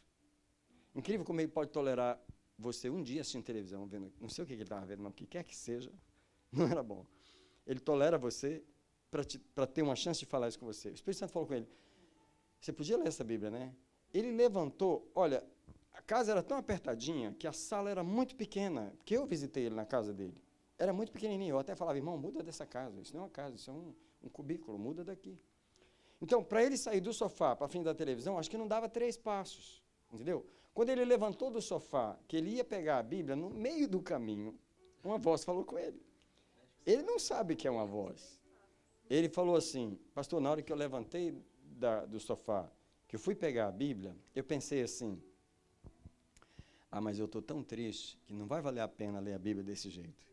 Speaker 1: Incrível como ele pode tolerar você um dia assistindo televisão, vendo, não sei o que ele estava vendo, mas o que quer que seja, não era bom. Ele tolera você para ter uma chance de falar isso com você. O Espírito Santo falou com ele, você podia ler essa Bíblia, né? Ele levantou, olha, a casa era tão apertadinha que a sala era muito pequena, porque eu visitei ele na casa dele. Era muito pequenininho, eu até falava, irmão, muda dessa casa, isso não é uma casa, isso é um cubículo, muda daqui. Então, para ele sair do sofá para frente da televisão, acho que não dava 3 passos, entendeu? Quando ele levantou do sofá, que ele ia pegar a Bíblia, no meio do caminho, uma voz falou com ele. Ele não sabe que é uma voz. Ele falou assim, pastor, na hora que eu levantei do sofá, que eu fui pegar a Bíblia, eu pensei assim, mas eu estou tão triste que não vai valer a pena ler a Bíblia desse jeito.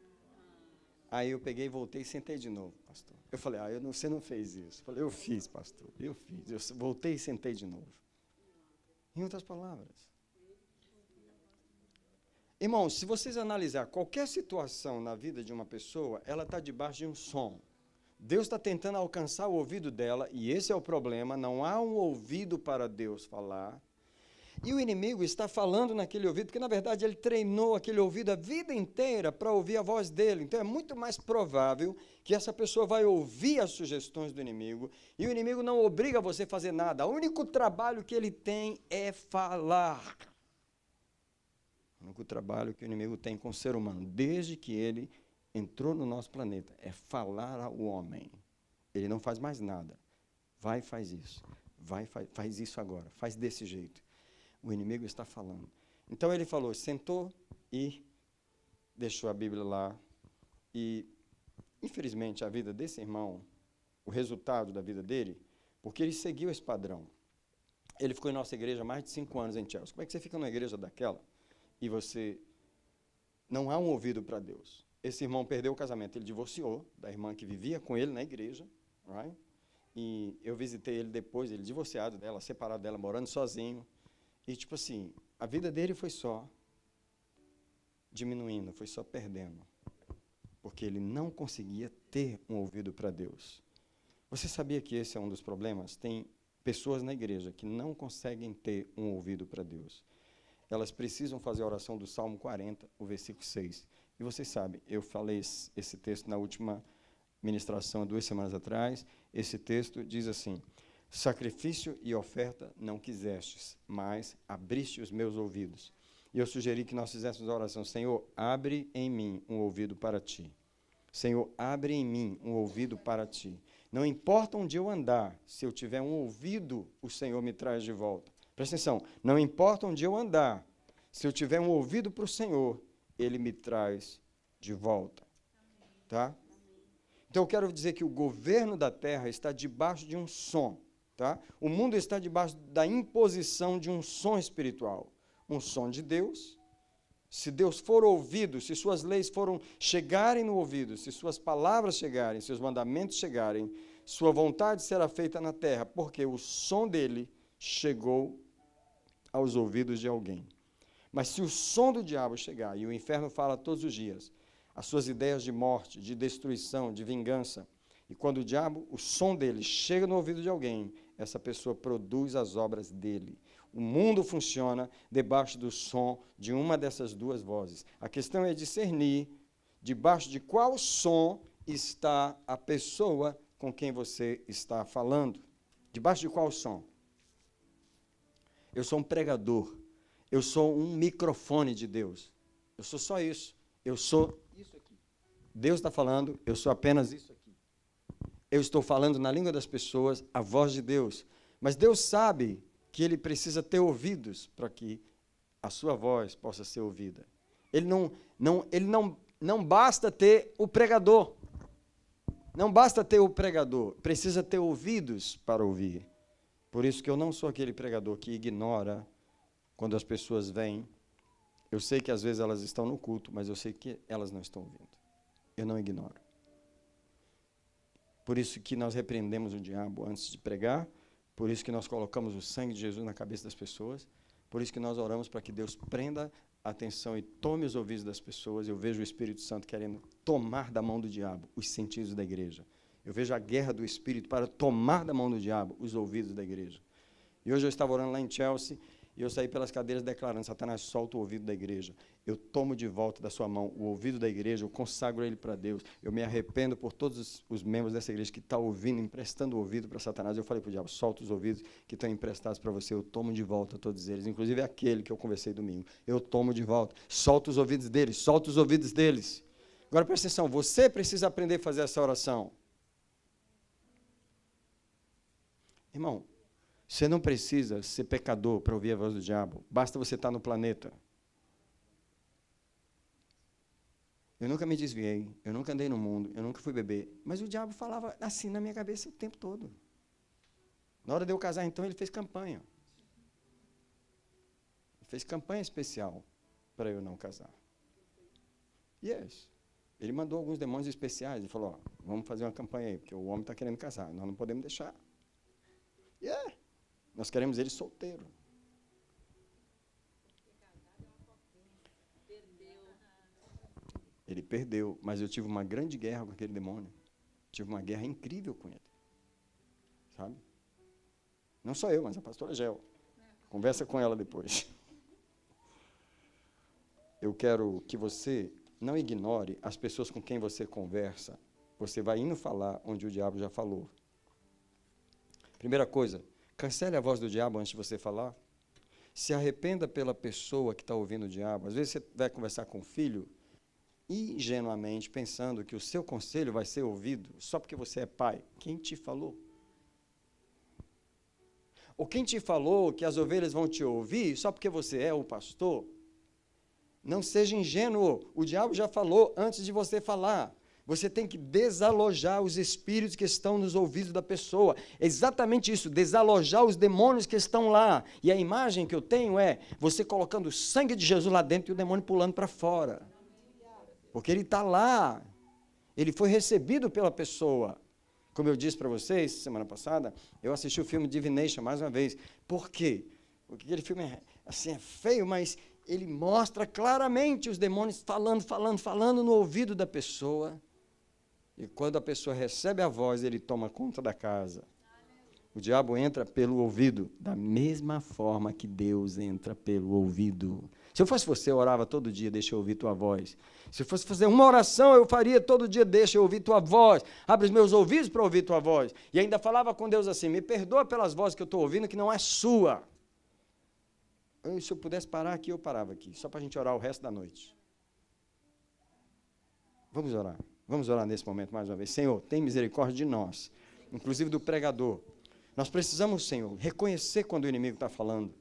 Speaker 1: Aí eu peguei, voltei e sentei de novo, pastor. Eu falei, você não fez isso. Eu falei, eu fiz, pastor, eu fiz. Eu voltei e sentei de novo. Em outras palavras. Irmãos, se vocês analisar qualquer situação na vida de uma pessoa, ela está debaixo de um som. Deus está tentando alcançar o ouvido dela, e esse é o problema, não há um ouvido para Deus falar. E o inimigo está falando naquele ouvido, porque na verdade ele treinou aquele ouvido a vida inteira para ouvir a voz dele. Então é muito mais provável que essa pessoa vai ouvir as sugestões do inimigo, e o inimigo não obriga você a fazer nada. O único trabalho que ele tem é falar. O único trabalho que o inimigo tem com o ser humano, desde que ele entrou no nosso planeta, é falar ao homem. Ele não faz mais nada. Vai e faz isso. Faz isso agora. Faz desse jeito. O inimigo está falando. Então ele falou, sentou e deixou a Bíblia lá. E, infelizmente, a vida desse irmão, o resultado da vida dele, porque ele seguiu esse padrão. Ele ficou em nossa igreja há mais de 5 anos em Chelsea. Como é que você fica numa igreja daquela e você não há um ouvido para Deus? Esse irmão perdeu o casamento, ele divorciou da irmã que vivia com ele na igreja, right? E eu visitei ele depois, ele divorciado dela, separado dela, morando sozinho. E, tipo assim, a vida dele foi só diminuindo, foi só perdendo. Porque ele não conseguia ter um ouvido para Deus. Você sabia que esse é um dos problemas? Tem pessoas na igreja que não conseguem ter um ouvido para Deus. Elas precisam fazer a oração do Salmo 40, o versículo 6. E vocês sabem, eu falei esse texto na última ministração, 2 semanas atrás. Esse texto diz assim, sacrifício e oferta não quisestes, mas abriste os meus ouvidos. E eu sugeri que nós fizéssemos a oração, Senhor, abre em mim um ouvido para ti. Senhor, abre em mim um ouvido para ti. Não importa onde eu andar, se eu tiver um ouvido, o Senhor me traz de volta. Presta atenção, não importa onde eu andar, se eu tiver um ouvido para o Senhor, Ele me traz de volta. Tá? Então eu quero dizer que o governo da terra está debaixo de um som. Tá? O mundo está debaixo da imposição de um som espiritual. Um som de Deus. Se Deus for ouvido, se suas leis chegarem no ouvido, se suas palavras chegarem, seus mandamentos chegarem, sua vontade será feita na terra, porque o som dele chegou aos ouvidos de alguém. Mas se o som do diabo chegar, e o inferno fala todos os dias, as suas ideias de morte, de destruição, de vingança, e quando o diabo, o som dele chega no ouvido de alguém, essa pessoa produz as obras dele. O mundo funciona debaixo do som de uma dessas duas vozes. A questão é discernir debaixo de qual som está a pessoa com quem você está falando. Debaixo de qual som? Eu sou um pregador. Eu sou um microfone de Deus. Eu sou só isso. Eu sou isso aqui. Deus está falando, eu sou apenas isso aqui. eu estou falando na língua das pessoas a voz de Deus. Mas Deus sabe que ele precisa ter ouvidos para que a sua voz possa ser ouvida. Ele não basta ter o pregador. Não basta ter o pregador, precisa ter ouvidos para ouvir. Por isso que eu não sou aquele pregador que ignora quando as pessoas vêm. Eu sei que às vezes elas estão no culto, mas eu sei que elas não estão ouvindo. Eu não ignoro. Por isso que nós repreendemos o diabo antes de pregar, por isso que nós colocamos o sangue de Jesus na cabeça das pessoas, por isso que nós oramos para que Deus prenda a atenção e tome os ouvidos das pessoas. Eu vejo o Espírito Santo querendo tomar da mão do diabo os sentidos da igreja. Eu vejo a guerra do Espírito para tomar da mão do diabo os ouvidos da igreja. E hoje eu estava orando lá em Chelsea, e eu saí pelas cadeiras declarando: Satanás, solta o ouvido da igreja. Eu tomo de volta da sua mão o ouvido da igreja, eu consagro ele para Deus. Eu me arrependo por todos os membros dessa igreja que estão ouvindo, emprestando o ouvido para Satanás. Eu falei para o diabo: solta os ouvidos que estão emprestados para você. Eu tomo de volta todos eles, inclusive aquele que eu conversei domingo. Eu tomo de volta. Solta os ouvidos deles, solta os ouvidos deles. Agora presta atenção, você precisa aprender a fazer essa oração. Irmão, você não precisa ser pecador para ouvir a voz do diabo. Basta você estar no planeta. Eu nunca me desviei, eu nunca andei no mundo, eu nunca fui beber. Mas o diabo falava assim na minha cabeça o tempo todo. Na hora de eu casar, então, ele fez campanha. Ele fez campanha especial para eu não casar. Yes. Ele mandou alguns demônios especiais e falou: ó, vamos fazer uma campanha aí, porque o homem está querendo casar, nós não podemos deixar. Yeah. Nós queremos ele solteiro. Ele perdeu, mas eu tive uma grande guerra com aquele demônio. Tive uma guerra incrível com ele. Sabe? Não só eu, mas a pastora Gel. Conversa com ela depois. Eu quero que você não ignore as pessoas com quem você conversa. Você vai indo falar onde o diabo já falou. Primeira coisa, cancele a voz do diabo antes de você falar. Se arrependa pela pessoa que está ouvindo o diabo. Às vezes você vai conversar com o filho, ingenuamente, pensando que o seu conselho vai ser ouvido só porque você é pai. Quem te falou? Ou quem te falou que as ovelhas vão te ouvir só porque você é o pastor? Não seja ingênuo. O diabo já falou antes de você falar. Você tem que desalojar os espíritos que estão nos ouvidos da pessoa. É exatamente isso, desalojar os demônios que estão lá. E a imagem que eu tenho é você colocando o sangue de Jesus lá dentro e o demônio pulando para fora. Porque ele está lá. Ele foi recebido pela pessoa. Como eu disse para vocês, semana passada, eu assisti o filme Divination mais uma vez. Por quê? Porque aquele filme é feio, mas ele mostra claramente os demônios falando no ouvido da pessoa. E quando a pessoa recebe a voz, ele toma conta da casa. O diabo entra pelo ouvido, da mesma forma que Deus entra pelo ouvido. Se eu fosse você, eu orava todo dia: deixa eu ouvir tua voz. Se eu fosse fazer uma oração, eu faria todo dia: deixa eu ouvir tua voz. Abre os meus ouvidos para ouvir tua voz. E ainda falava com Deus assim: me perdoa pelas vozes que eu estou ouvindo, que não é sua. Se eu pudesse parar aqui, eu parava aqui, só para a gente orar o resto da noite. Vamos orar. Vamos orar nesse momento mais uma vez. Senhor, tem misericórdia de nós, inclusive do pregador. Nós precisamos, Senhor, reconhecer quando o inimigo está falando.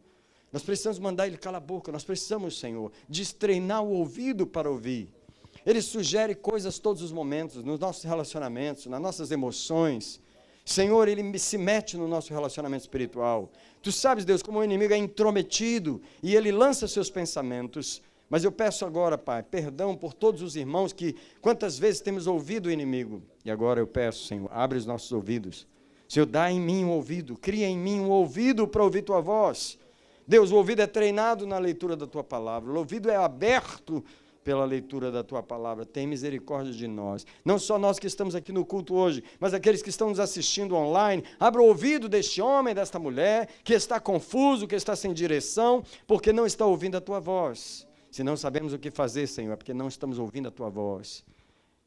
Speaker 1: Nós precisamos mandar ele calar a boca. Nós precisamos, Senhor, destreinar o ouvido para ouvir. Ele sugere coisas todos os momentos, nos nossos relacionamentos, nas nossas emoções. Senhor, ele se mete no nosso relacionamento espiritual. Tu sabes, Deus, como o inimigo é intrometido e ele lança seus pensamentos. Mas eu peço agora, Pai, perdão por todos os irmãos que quantas vezes temos ouvido o inimigo. E agora eu peço, Senhor, abre os nossos ouvidos. Senhor, dá em mim um ouvido, cria em mim um ouvido para ouvir tua voz. Deus, o ouvido é treinado na leitura da tua palavra. O ouvido é aberto pela leitura da tua palavra. Tem misericórdia de nós. Não só nós que estamos aqui no culto hoje, mas aqueles que estão nos assistindo online. Abra o ouvido deste homem, desta mulher, que está confuso, que está sem direção, porque não está ouvindo a tua voz. Se não sabemos o que fazer, Senhor, é porque não estamos ouvindo a tua voz.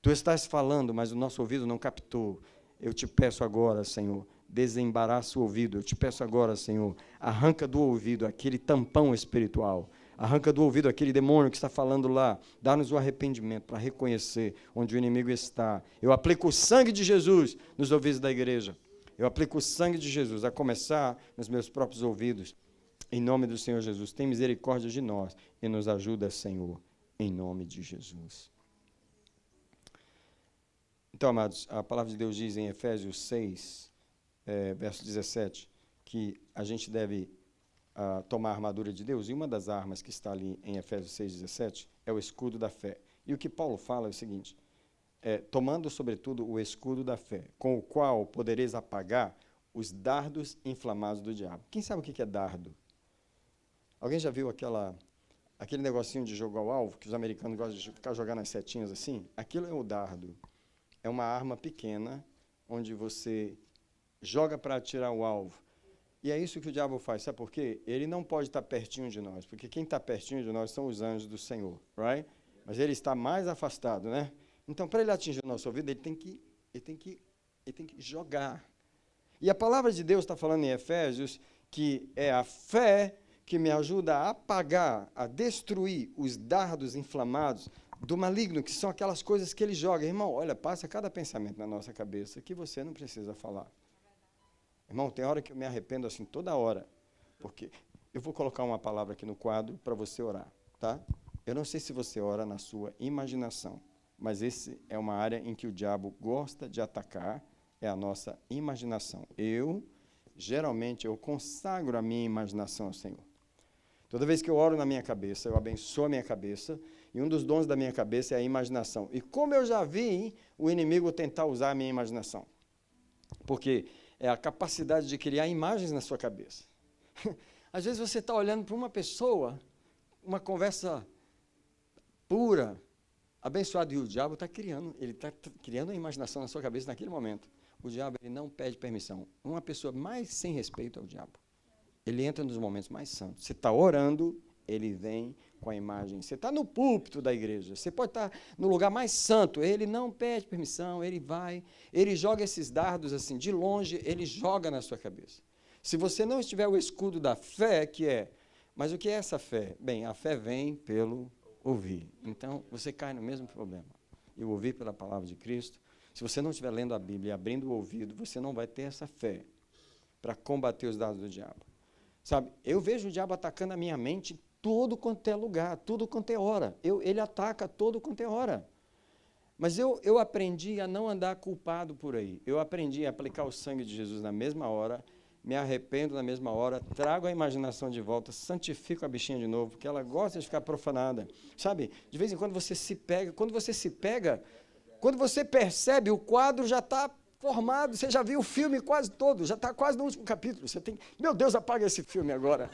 Speaker 1: Tu estás falando, mas o nosso ouvido não captou. Eu te peço agora, Senhor, desembaraça o ouvido. Eu te peço agora, Senhor, arranca do ouvido aquele tampão espiritual, Arranca do ouvido aquele demônio que está falando lá. Dá-nos o arrependimento para reconhecer onde o inimigo está. Eu aplico o sangue de Jesus nos ouvidos da igreja. Eu aplico o sangue de Jesus, a começar nos meus próprios ouvidos. Em nome do Senhor Jesus. Tem misericórdia de nós e nos ajuda, Senhor. Em nome de Jesus. Então, amados, a palavra de Deus diz em Efésios 6, verso 17, que a gente deve tomar a armadura de Deus, e uma das armas que está ali em Efésios 6, 17, é o escudo da fé. E o que Paulo fala é o seguinte, tomando, sobretudo, o escudo da fé, com o qual podereis apagar os dardos inflamados do diabo. Quem sabe o que é dardo? Alguém já viu aquele negocinho de jogar ao alvo, que os americanos gostam de ficar jogando as setinhas assim? Aquilo é o dardo. É uma arma pequena, onde você joga para atirar o alvo. E é isso que o diabo faz. Sabe por quê? Ele não pode estar pertinho de nós, porque quem está pertinho de nós são os anjos do Senhor, right? Mas ele está mais afastado, né? Então, para ele atingir o nosso ouvido, ele tem que jogar. E a palavra de Deus está falando em Efésios que é a fé que me ajuda a apagar, a destruir os dardos inflamados do maligno, que são aquelas coisas que ele joga. Irmão, olha, passa cada pensamento na nossa cabeça que você não precisa falar. Irmão, tem hora que eu me arrependo assim toda hora, porque eu vou colocar uma palavra aqui no quadro para você orar, tá? Eu não sei se você ora na sua imaginação, mas esse é uma área em que o diabo gosta de atacar, é a nossa imaginação. Geralmente, eu consagro a minha imaginação ao Senhor. Toda vez que eu oro na minha cabeça, eu abençoo a minha cabeça, e um dos dons da minha cabeça é a imaginação. E como eu já vi o inimigo tentar usar a minha imaginação? Porque é a capacidade de criar imagens na sua cabeça. Às vezes você está olhando para uma pessoa, uma conversa pura, abençoada, e o diabo está criando, ele está criando a imaginação na sua cabeça naquele momento. O diabo ele não pede permissão. Uma pessoa mais sem respeito é o diabo. Ele entra nos momentos mais santos. Você está orando, ele vem com a imagem. Você está no púlpito da igreja, você pode estar no lugar mais santo, ele não pede permissão, ele vai, ele joga esses dardos assim, de longe, ele joga na sua cabeça. Se você não estiver o escudo da fé, mas o que é essa fé? Bem, a fé vem pelo ouvir. Então, você cai no mesmo problema. E o ouvir pela palavra de Cristo, se você não estiver lendo a Bíblia e abrindo o ouvido, você não vai ter essa fé para combater os dardos do diabo. Sabe, eu vejo o diabo atacando a minha mente tudo quanto é lugar, tudo quanto é hora. Ele ataca todo quanto é hora. Mas eu aprendi a não andar culpado por aí. Eu aprendi a aplicar o sangue de Jesus na mesma hora, me arrependo na mesma hora, trago a imaginação de volta, santifico a bichinha de novo, porque ela gosta de ficar profanada. Sabe, de vez em quando você se pega, quando você percebe, o quadro já está formado, você já viu o filme quase todo, já está quase no último capítulo. Você tem, meu Deus, apaga esse filme agora.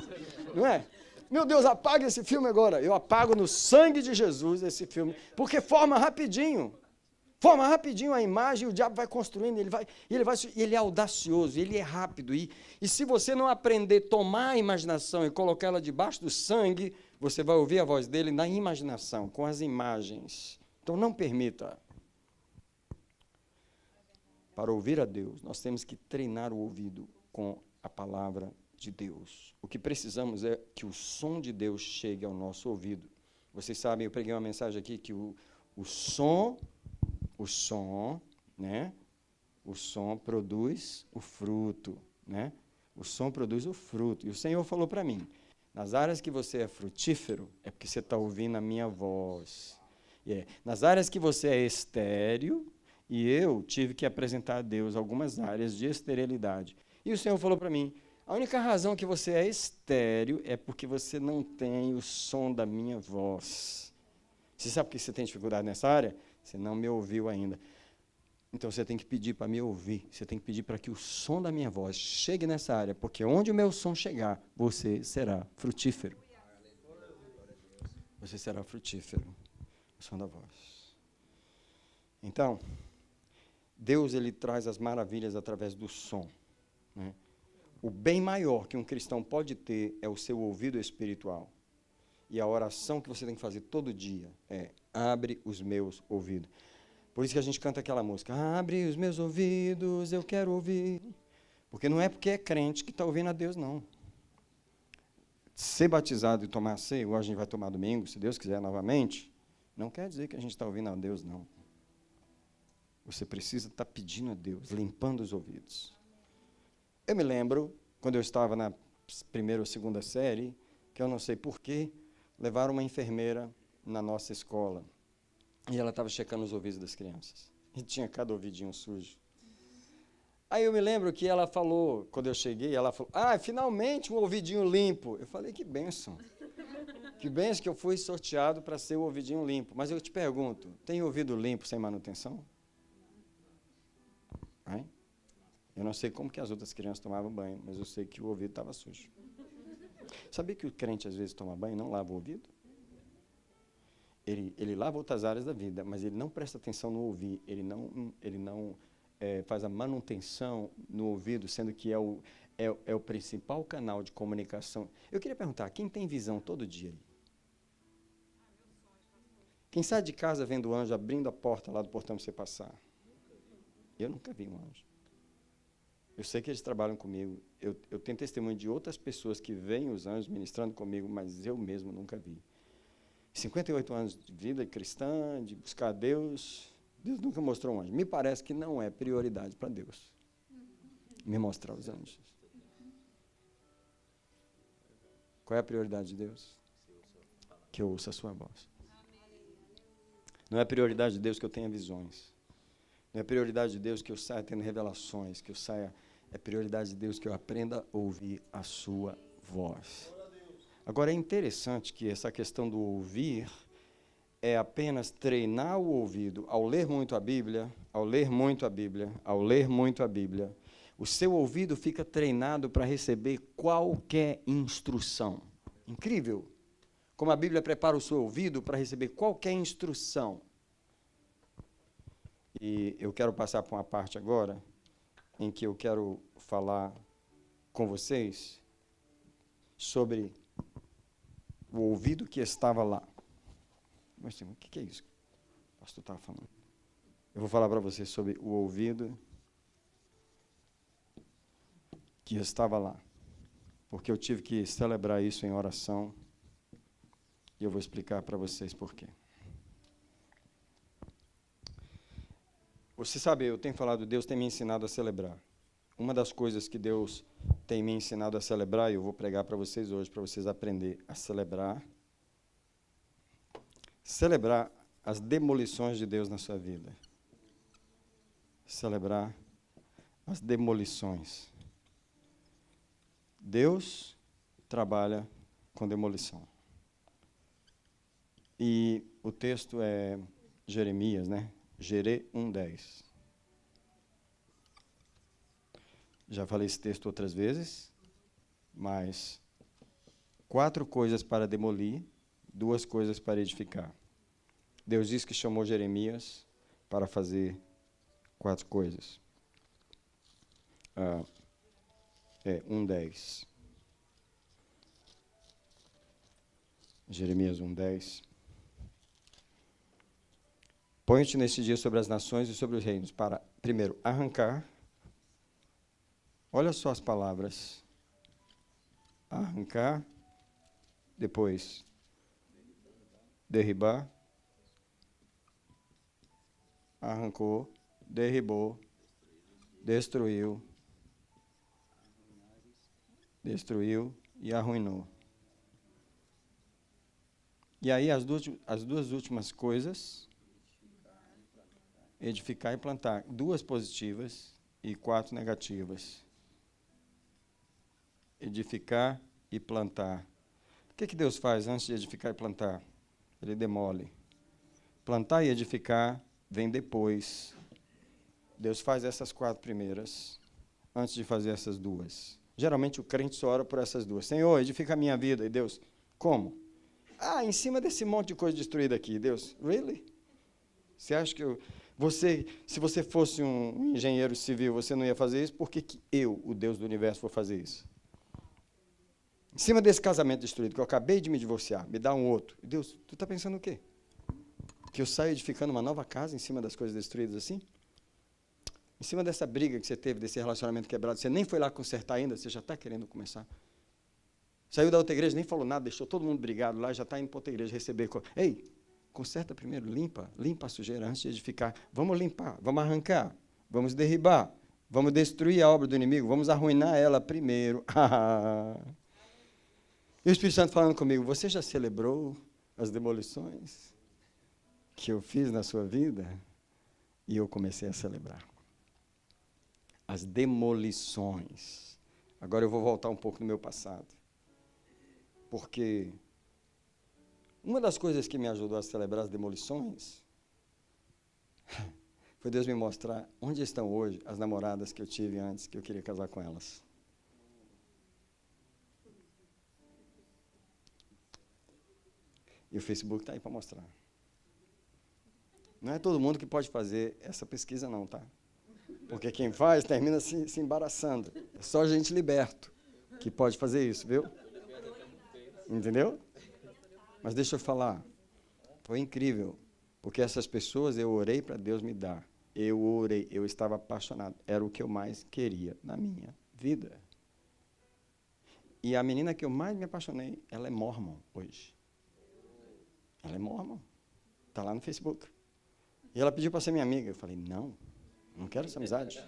Speaker 1: Não é? Meu Deus, apaga esse filme agora. Eu apago no sangue de Jesus esse filme, porque forma rapidinho a imagem, o diabo vai construindo, ele é audacioso, ele é rápido, e se você não aprender a tomar a imaginação e colocar ela debaixo do sangue, você vai ouvir a voz dele na imaginação, com as imagens. Então não permita. Para ouvir a Deus, nós temos que treinar o ouvido com a palavra de Deus. O que precisamos é que o som de Deus chegue ao nosso ouvido. Vocês sabem, eu preguei uma mensagem aqui que o som, né? O som produz o fruto, né? O som produz o fruto. E o Senhor falou para mim, nas áreas que você é frutífero, é porque você está ouvindo a minha voz. Nas áreas que você é estéril, e eu tive que apresentar a Deus algumas áreas de esterilidade. E o Senhor falou para mim, a única razão que você é estéril é porque você não tem o som da minha voz. Você sabe por que você tem dificuldade nessa área? Você não me ouviu ainda. Então você tem que pedir para me ouvir. Você tem que pedir para que o som da minha voz chegue nessa área, porque onde o meu som chegar, você será frutífero. Você será frutífero. O som da voz. Então, Deus ele traz as maravilhas através do som, né? O bem maior que um cristão pode ter é o seu ouvido espiritual. E a oração que você tem que fazer todo dia é: abre os meus ouvidos. Por isso que a gente canta aquela música: abre os meus ouvidos, eu quero ouvir. Porque não é porque é crente que está ouvindo a Deus, não. ser batizado e tomar ceia, igual a gente vai tomar domingo, se Deus quiser novamente, não quer dizer que a gente está ouvindo a Deus, não. Você precisa estar pedindo a Deus, limpando os ouvidos. Eu me lembro, quando eu estava na primeira ou segunda série, que eu não sei porquê, levaram uma enfermeira na nossa escola. E ela estava checando os ouvidos das crianças. E tinha cada ouvidinho sujo. Aí eu me lembro que ela falou, quando eu cheguei, ela falou, finalmente um ouvidinho limpo. Eu falei, que bênção. Que bênção que eu fui sorteado para ser o ouvidinho limpo. Mas eu te pergunto, tem ouvido limpo sem manutenção? Hein? Eu não sei como que as outras crianças tomavam banho, mas eu sei que o ouvido estava sujo. Sabia que o crente às vezes toma banho e não lava o ouvido? Ele lava outras áreas da vida, mas ele não presta atenção no ouvir, ele não faz a manutenção no ouvido, sendo que é o principal canal de comunicação. Eu queria perguntar, quem tem visão todo dia? Quem sai de casa vendo o anjo abrindo a porta lá do portão para você passar? Eu nunca vi um anjo. Eu sei que eles trabalham comigo, eu tenho testemunho de outras pessoas que veem os anjos ministrando comigo, mas eu mesmo nunca vi. 58 anos de vida cristã, de buscar Deus, Deus nunca mostrou um anjo. Me parece que não é prioridade para Deus me mostrar os anjos. Qual é a prioridade de Deus? Que eu ouça a sua voz. Não é prioridade de Deus que eu tenha visões. Não é prioridade de Deus que eu saia tendo revelações, que eu saia... É prioridade de Deus que eu aprenda a ouvir a sua voz. Agora, é interessante que essa questão do ouvir é apenas treinar o ouvido. Ao ler muito a Bíblia, o seu ouvido fica treinado para receber qualquer instrução. Incrível! Como a Bíblia prepara o seu ouvido para receber qualquer instrução. E eu quero passar para uma parte agora em que eu quero falar com vocês sobre o ouvido que estava lá. Mas, o que é isso que o pastor estava falando? Eu vou falar para vocês sobre o ouvido que estava lá, porque eu tive que celebrar isso em oração e eu vou explicar para vocês por quê. Você sabe, eu tenho falado, Deus tem me ensinado a celebrar. Uma das coisas que Deus tem me ensinado a celebrar, e eu vou pregar para vocês hoje, para vocês aprenderem a celebrar. Celebrar as demolições de Deus na sua vida. Celebrar as demolições. Deus trabalha com demolição. E o texto é Jeremias, né? Jere 1:10. Já falei esse texto outras vezes, mas 4 coisas para demolir, 2 coisas para edificar. Deus disse que chamou Jeremias para fazer 4 coisas. 1:10. Jeremias 1:10. Põe-te neste dia sobre as nações e sobre os reinos, para, primeiro, arrancar. Olha só as palavras. Arrancar. Depois, derribar. Arrancou, derribou, destruiu e arruinou. E aí as duas últimas coisas... Edificar e plantar. 2 positivas e 4 negativas. Edificar e plantar. O que Deus faz antes de edificar e plantar? Ele demole. Plantar e edificar vem depois. Deus faz essas 4 primeiras, antes de fazer essas 2. Geralmente o crente só ora por essas 2. Senhor, edifica a minha vida. E Deus, como? Em cima desse monte de coisa destruída aqui. Deus, really? Você acha que se você fosse um engenheiro civil, você não ia fazer isso? Por que eu, o Deus do universo, vou fazer isso? Em cima desse casamento destruído, que eu acabei de me divorciar, me dá um outro. Deus, tu está pensando o quê? Que eu saio edificando uma nova casa em cima das coisas destruídas assim? Em cima dessa briga que você teve, desse relacionamento quebrado, você nem foi lá consertar ainda, você já está querendo começar? Saiu da outra igreja, nem falou nada, deixou todo mundo brigado lá, já está indo para outra igreja receber. Ei, conserta primeiro, limpa a sujeira antes de edificar. Vamos limpar, vamos arrancar, vamos derribar, vamos destruir a obra do inimigo, vamos arruinar ela primeiro. E o Espírito Santo falando comigo, você já celebrou as demolições que eu fiz na sua vida? E eu comecei a celebrar. As demolições. Agora eu vou voltar um pouco no meu passado. Porque uma das coisas que me ajudou a celebrar as demolições foi Deus me mostrar onde estão hoje as namoradas que eu tive antes, que eu queria casar com elas. E o Facebook está aí para mostrar. Não é todo mundo que pode fazer essa pesquisa não, tá? Porque quem faz termina se embaraçando. É só gente liberto que pode fazer isso, viu? Entendeu? Mas deixa eu falar. Foi incrível. Porque essas pessoas eu orei para Deus me dar. Eu orei, eu estava apaixonado. Era o que eu mais queria na minha vida. E a menina que eu mais me apaixonei, ela é mormon hoje. Ela é mormon. Está lá no Facebook. E ela pediu para ser minha amiga. Eu falei, não quero essa amizade.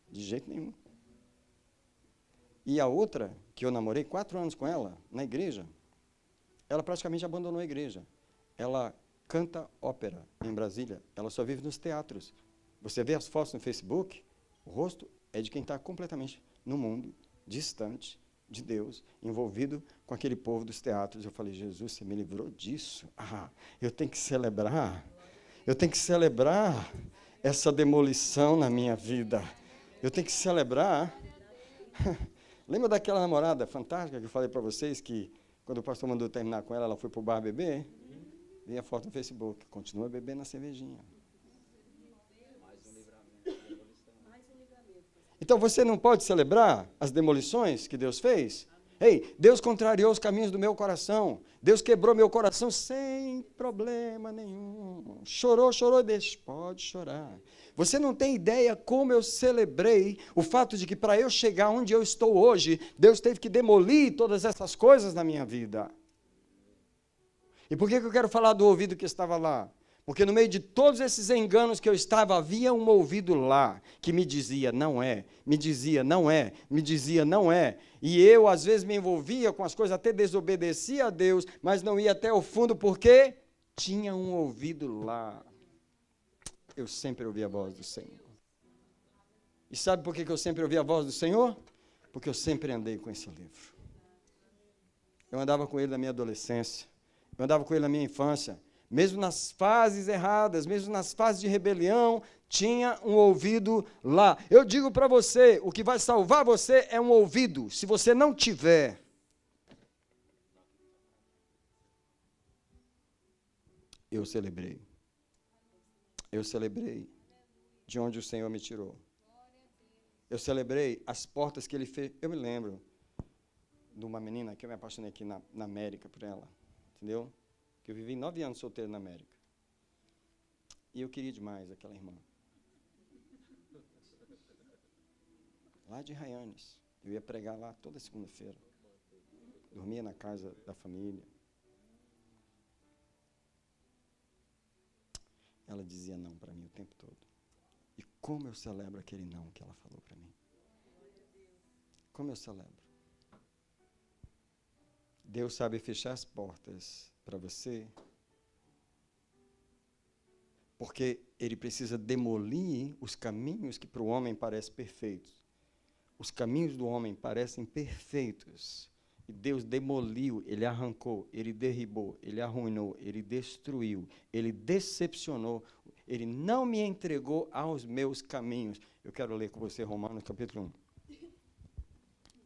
Speaker 1: De jeito nenhum. E a outra, que eu namorei 4 anos com ela, na igreja, ela praticamente abandonou a igreja. Ela canta ópera em Brasília. Ela só vive nos teatros. Você vê as fotos no Facebook, o rosto é de quem está completamente no mundo, distante de Deus, envolvido com aquele povo dos teatros. Eu falei, Jesus, você me livrou disso. Eu tenho que celebrar. Eu tenho que celebrar essa demolição na minha vida. Eu tenho que celebrar. Lembra daquela namorada fantástica que eu falei para vocês que, quando o pastor mandou terminar com ela, ela foi para o bar beber? Vi a foto no Facebook. Continua bebendo a cervejinha. Então você não pode celebrar as demolições que Deus fez? Ei, Deus contrariou os caminhos do meu coração. Deus quebrou meu coração sem problema nenhum. Chorou, pode chorar. Você não tem ideia como eu celebrei o fato de que para eu chegar onde eu estou hoje, Deus teve que demolir todas essas coisas na minha vida. E por que eu quero falar do ouvido que estava lá? Porque no meio de todos esses enganos que eu estava, havia um ouvido lá que me dizia, não é, me dizia, não é, me dizia, não é. E eu, às vezes, me envolvia com as coisas, até desobedecia a Deus, mas não ia até o fundo, porque tinha um ouvido lá. Eu sempre ouvi a voz do Senhor. E sabe por que eu sempre ouvi a voz do Senhor? Porque eu sempre andei com esse livro. Eu andava com ele na minha adolescência, eu andava com ele na minha infância. Mesmo nas fases erradas, mesmo nas fases de rebelião, tinha um ouvido lá. Eu digo para você, o que vai salvar você é um ouvido. Se você não tiver, eu celebrei de onde o Senhor me tirou. Eu celebrei as portas que Ele fez. Eu me lembro de uma menina que eu me apaixonei aqui na América por ela, entendeu? Que eu vivi 9 anos solteiro na América. E eu queria demais aquela irmã. Lá de Raianes. Eu ia pregar lá toda segunda-feira. Dormia na casa da família. Ela dizia não para mim o tempo todo. E como eu celebro aquele não que ela falou para mim. Como eu celebro. Deus sabe fechar as portas para você, porque Ele precisa demolir os caminhos que para o homem parecem perfeitos. Os caminhos do homem parecem perfeitos. E Deus demoliu, Ele arrancou, Ele derribou, Ele arruinou, Ele destruiu, Ele decepcionou, Ele não me entregou aos meus caminhos. Eu quero ler com você Romanos capítulo 1.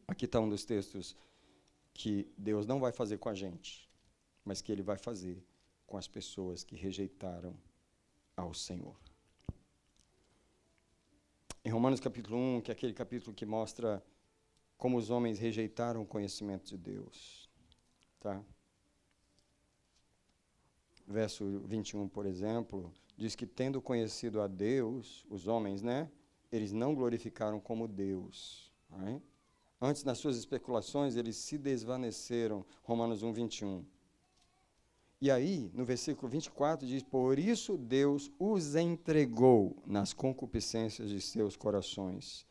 Speaker 1: Aqui está um dos textos que Deus não vai fazer com a gente, mas que Ele vai fazer com as pessoas que rejeitaram ao Senhor. Em Romanos capítulo 1, que é aquele capítulo que mostra como os homens rejeitaram o conhecimento de Deus. Tá? Verso 21, por exemplo, diz que tendo conhecido a Deus, os homens, né? Eles não glorificaram como Deus. Right? Antes, nas suas especulações, eles se desvaneceram. Romanos 1, 21. E aí, no versículo 24, diz: por isso Deus os entregou nas concupiscências de seus corações.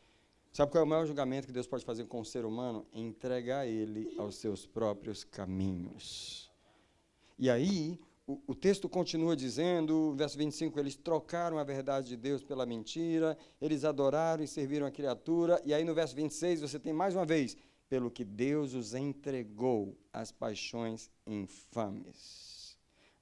Speaker 1: Sabe qual é o maior julgamento que Deus pode fazer com o ser humano? Entregar ele aos seus próprios caminhos. E aí, o texto continua dizendo, verso 25, eles trocaram a verdade de Deus pela mentira, eles adoraram e serviram a criatura. E aí, no verso 26, você tem mais uma vez: pelo que Deus os entregou às paixões infames.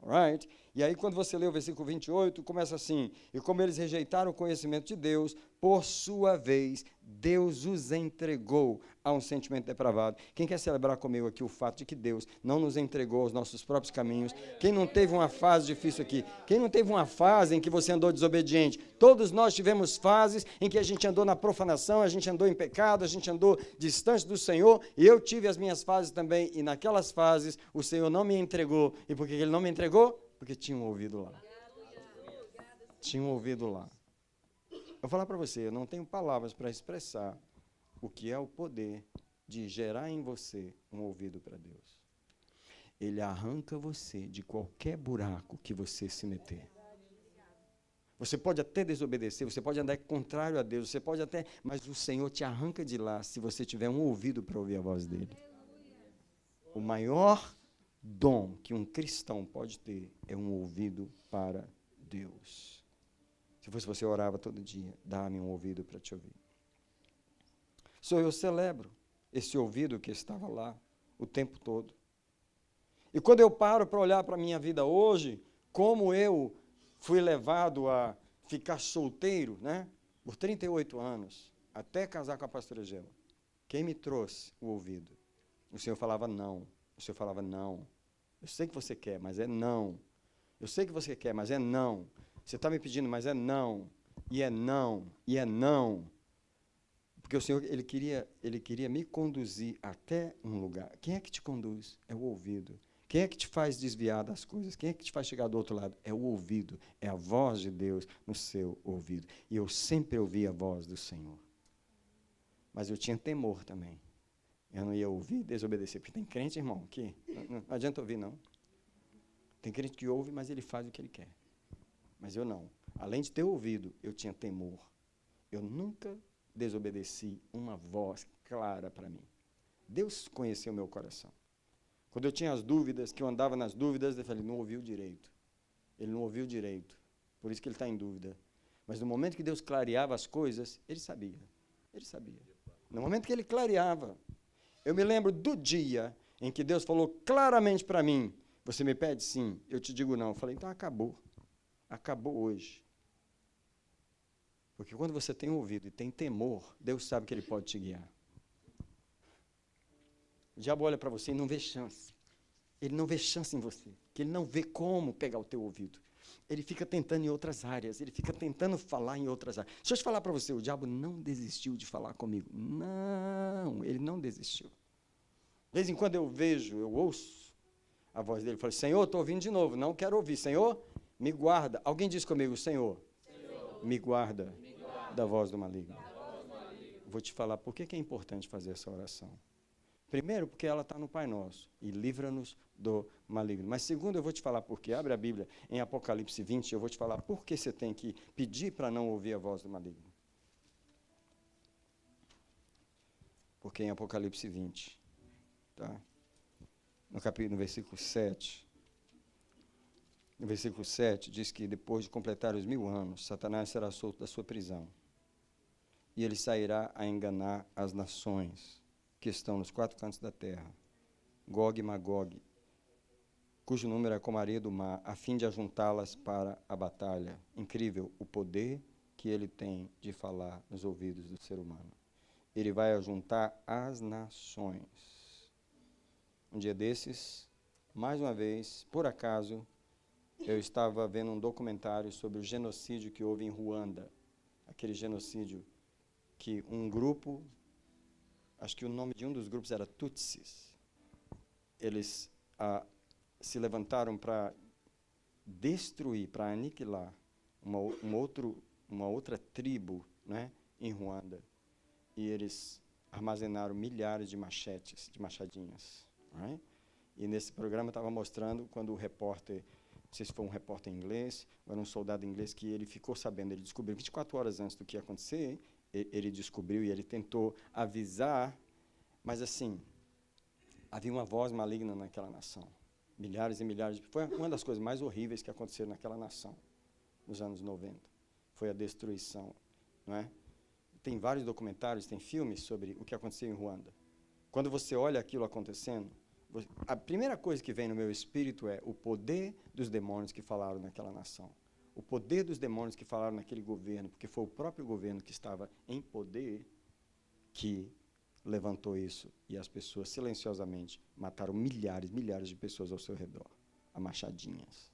Speaker 1: Right? E aí, quando você lê o versículo 28, começa assim: e como eles rejeitaram o conhecimento de Deus, por sua vez, Deus os entregou a um sentimento depravado. Quem quer celebrar comigo aqui o fato de que Deus não nos entregou aos nossos próprios caminhos? Quem não teve uma fase difícil aqui? Quem não teve uma fase em que você andou desobediente? Todos nós tivemos fases em que a gente andou na profanação, a gente andou em pecado, a gente andou distante do Senhor, e eu tive as minhas fases também, e naquelas fases o Senhor não me entregou. E por que Ele não me entregou? Porque tinha um ouvido lá. Tinha um ouvido lá. Eu vou falar para você, eu não tenho palavras para expressar o que é o poder de gerar em você um ouvido para Deus. Ele arranca você de qualquer buraco que você se meter. Você pode até desobedecer, você pode andar contrário a Deus, você pode até, mas o Senhor te arranca de lá se você tiver um ouvido para ouvir a voz dele. O maior dom que um cristão pode ter é um ouvido para Deus. Se fosse você, orava todo dia: dá-me um ouvido para te ouvir. Eu celebro esse ouvido que estava lá o tempo todo. E quando eu paro para olhar para a minha vida hoje, como eu fui levado a ficar solteiro, né, por 38 anos, até casar com a pastora Gela, quem me trouxe o ouvido? O Senhor falava não. O Senhor falava não. Eu sei que você quer, mas é não. Eu sei que você quer, mas é não. Você está me pedindo, mas é não. E é não. E é não. Porque o Senhor, Ele queria me conduzir até um lugar. Quem é que te conduz? É o ouvido. Quem é que te faz desviar das coisas? Quem é que te faz chegar do outro lado? É o ouvido. É a voz de Deus no seu ouvido. E eu sempre ouvi a voz do Senhor. Mas eu tinha temor também. Eu não ia ouvir e desobedecer. Porque tem crente, irmão, que não adianta ouvir, não. Tem crente que ouve, mas ele faz o que ele quer. Mas eu não. Além de ter ouvido, eu tinha temor. Eu nunca desobedeci uma voz clara para mim. Deus conheceu meu coração. Quando eu tinha as dúvidas, que eu andava nas dúvidas, eu falei: não ouviu direito. Ele não ouviu direito. Por isso que ele está em dúvida. Mas no momento que Deus clareava as coisas, ele sabia. Ele sabia. No momento que ele clareava, eu me lembro do dia em que Deus falou claramente para mim: você me pede sim, eu te digo não. Eu falei: então acabou. Acabou hoje. Porque quando você tem ouvido e tem temor, Deus sabe que Ele pode te guiar. O diabo olha para você e não vê chance. Ele não vê chance em você. Que ele não vê como pegar o teu ouvido. Ele fica tentando em outras áreas. Ele fica tentando falar em outras áreas. Deixa eu te falar para você, o diabo não desistiu de falar comigo. Não, ele não desistiu. De vez em quando eu ouço a voz dele. Eu falo: Senhor, estou ouvindo de novo. Não quero ouvir. Senhor, me guarda. Alguém diz comigo: Senhor, me guarda da voz do maligno. Vou te falar por que é importante fazer essa oração. Primeiro, porque ela está no Pai Nosso, e livra-nos do maligno. Mas segundo, eu vou te falar por quê. Abre a Bíblia em Apocalipse 20, eu vou te falar por que você tem que pedir para não ouvir a voz do maligno. Porque em Apocalipse 20, tá? No versículo 7, no versículo 7 diz que depois de completar os 1000 anos, Satanás será solto da sua prisão. E ele sairá a enganar as nações que estão nos 4 cantos da terra, Gog e Magog, cujo número é como a areia do mar, a fim de ajuntá-las para a batalha. Incrível o poder que ele tem de falar nos ouvidos do ser humano. Ele vai ajuntar as nações. Um dia desses, mais uma vez, por acaso, eu estava vendo um documentário sobre o genocídio que houve em Ruanda. Aquele genocídio que um grupo, acho que o nome de um dos grupos era Tutsis, eles se levantaram para destruir, para aniquilar uma outra tribo, né, em Ruanda. E eles armazenaram milhares de machetes, de machadinhas. Right? E nesse programa estava mostrando quando o repórter, não sei se foi um repórter inglês, ou era um soldado inglês, que ele ficou sabendo, ele descobriu 24 horas antes do que ia acontecer, ele descobriu e ele tentou avisar, mas assim, havia uma voz maligna naquela nação. Milhares e milhares foi uma das coisas mais horríveis que aconteceram naquela nação, nos anos 90. Foi a destruição. Não é? Tem vários documentários, tem filmes sobre o que aconteceu em Ruanda. Quando você olha aquilo acontecendo, a primeira coisa que vem no meu espírito é o poder dos demônios que falaram naquela nação. O poder dos demônios que falaram naquele governo, porque foi o próprio governo que estava em poder que levantou isso, e as pessoas silenciosamente mataram milhares de pessoas ao seu redor, a machadinhas.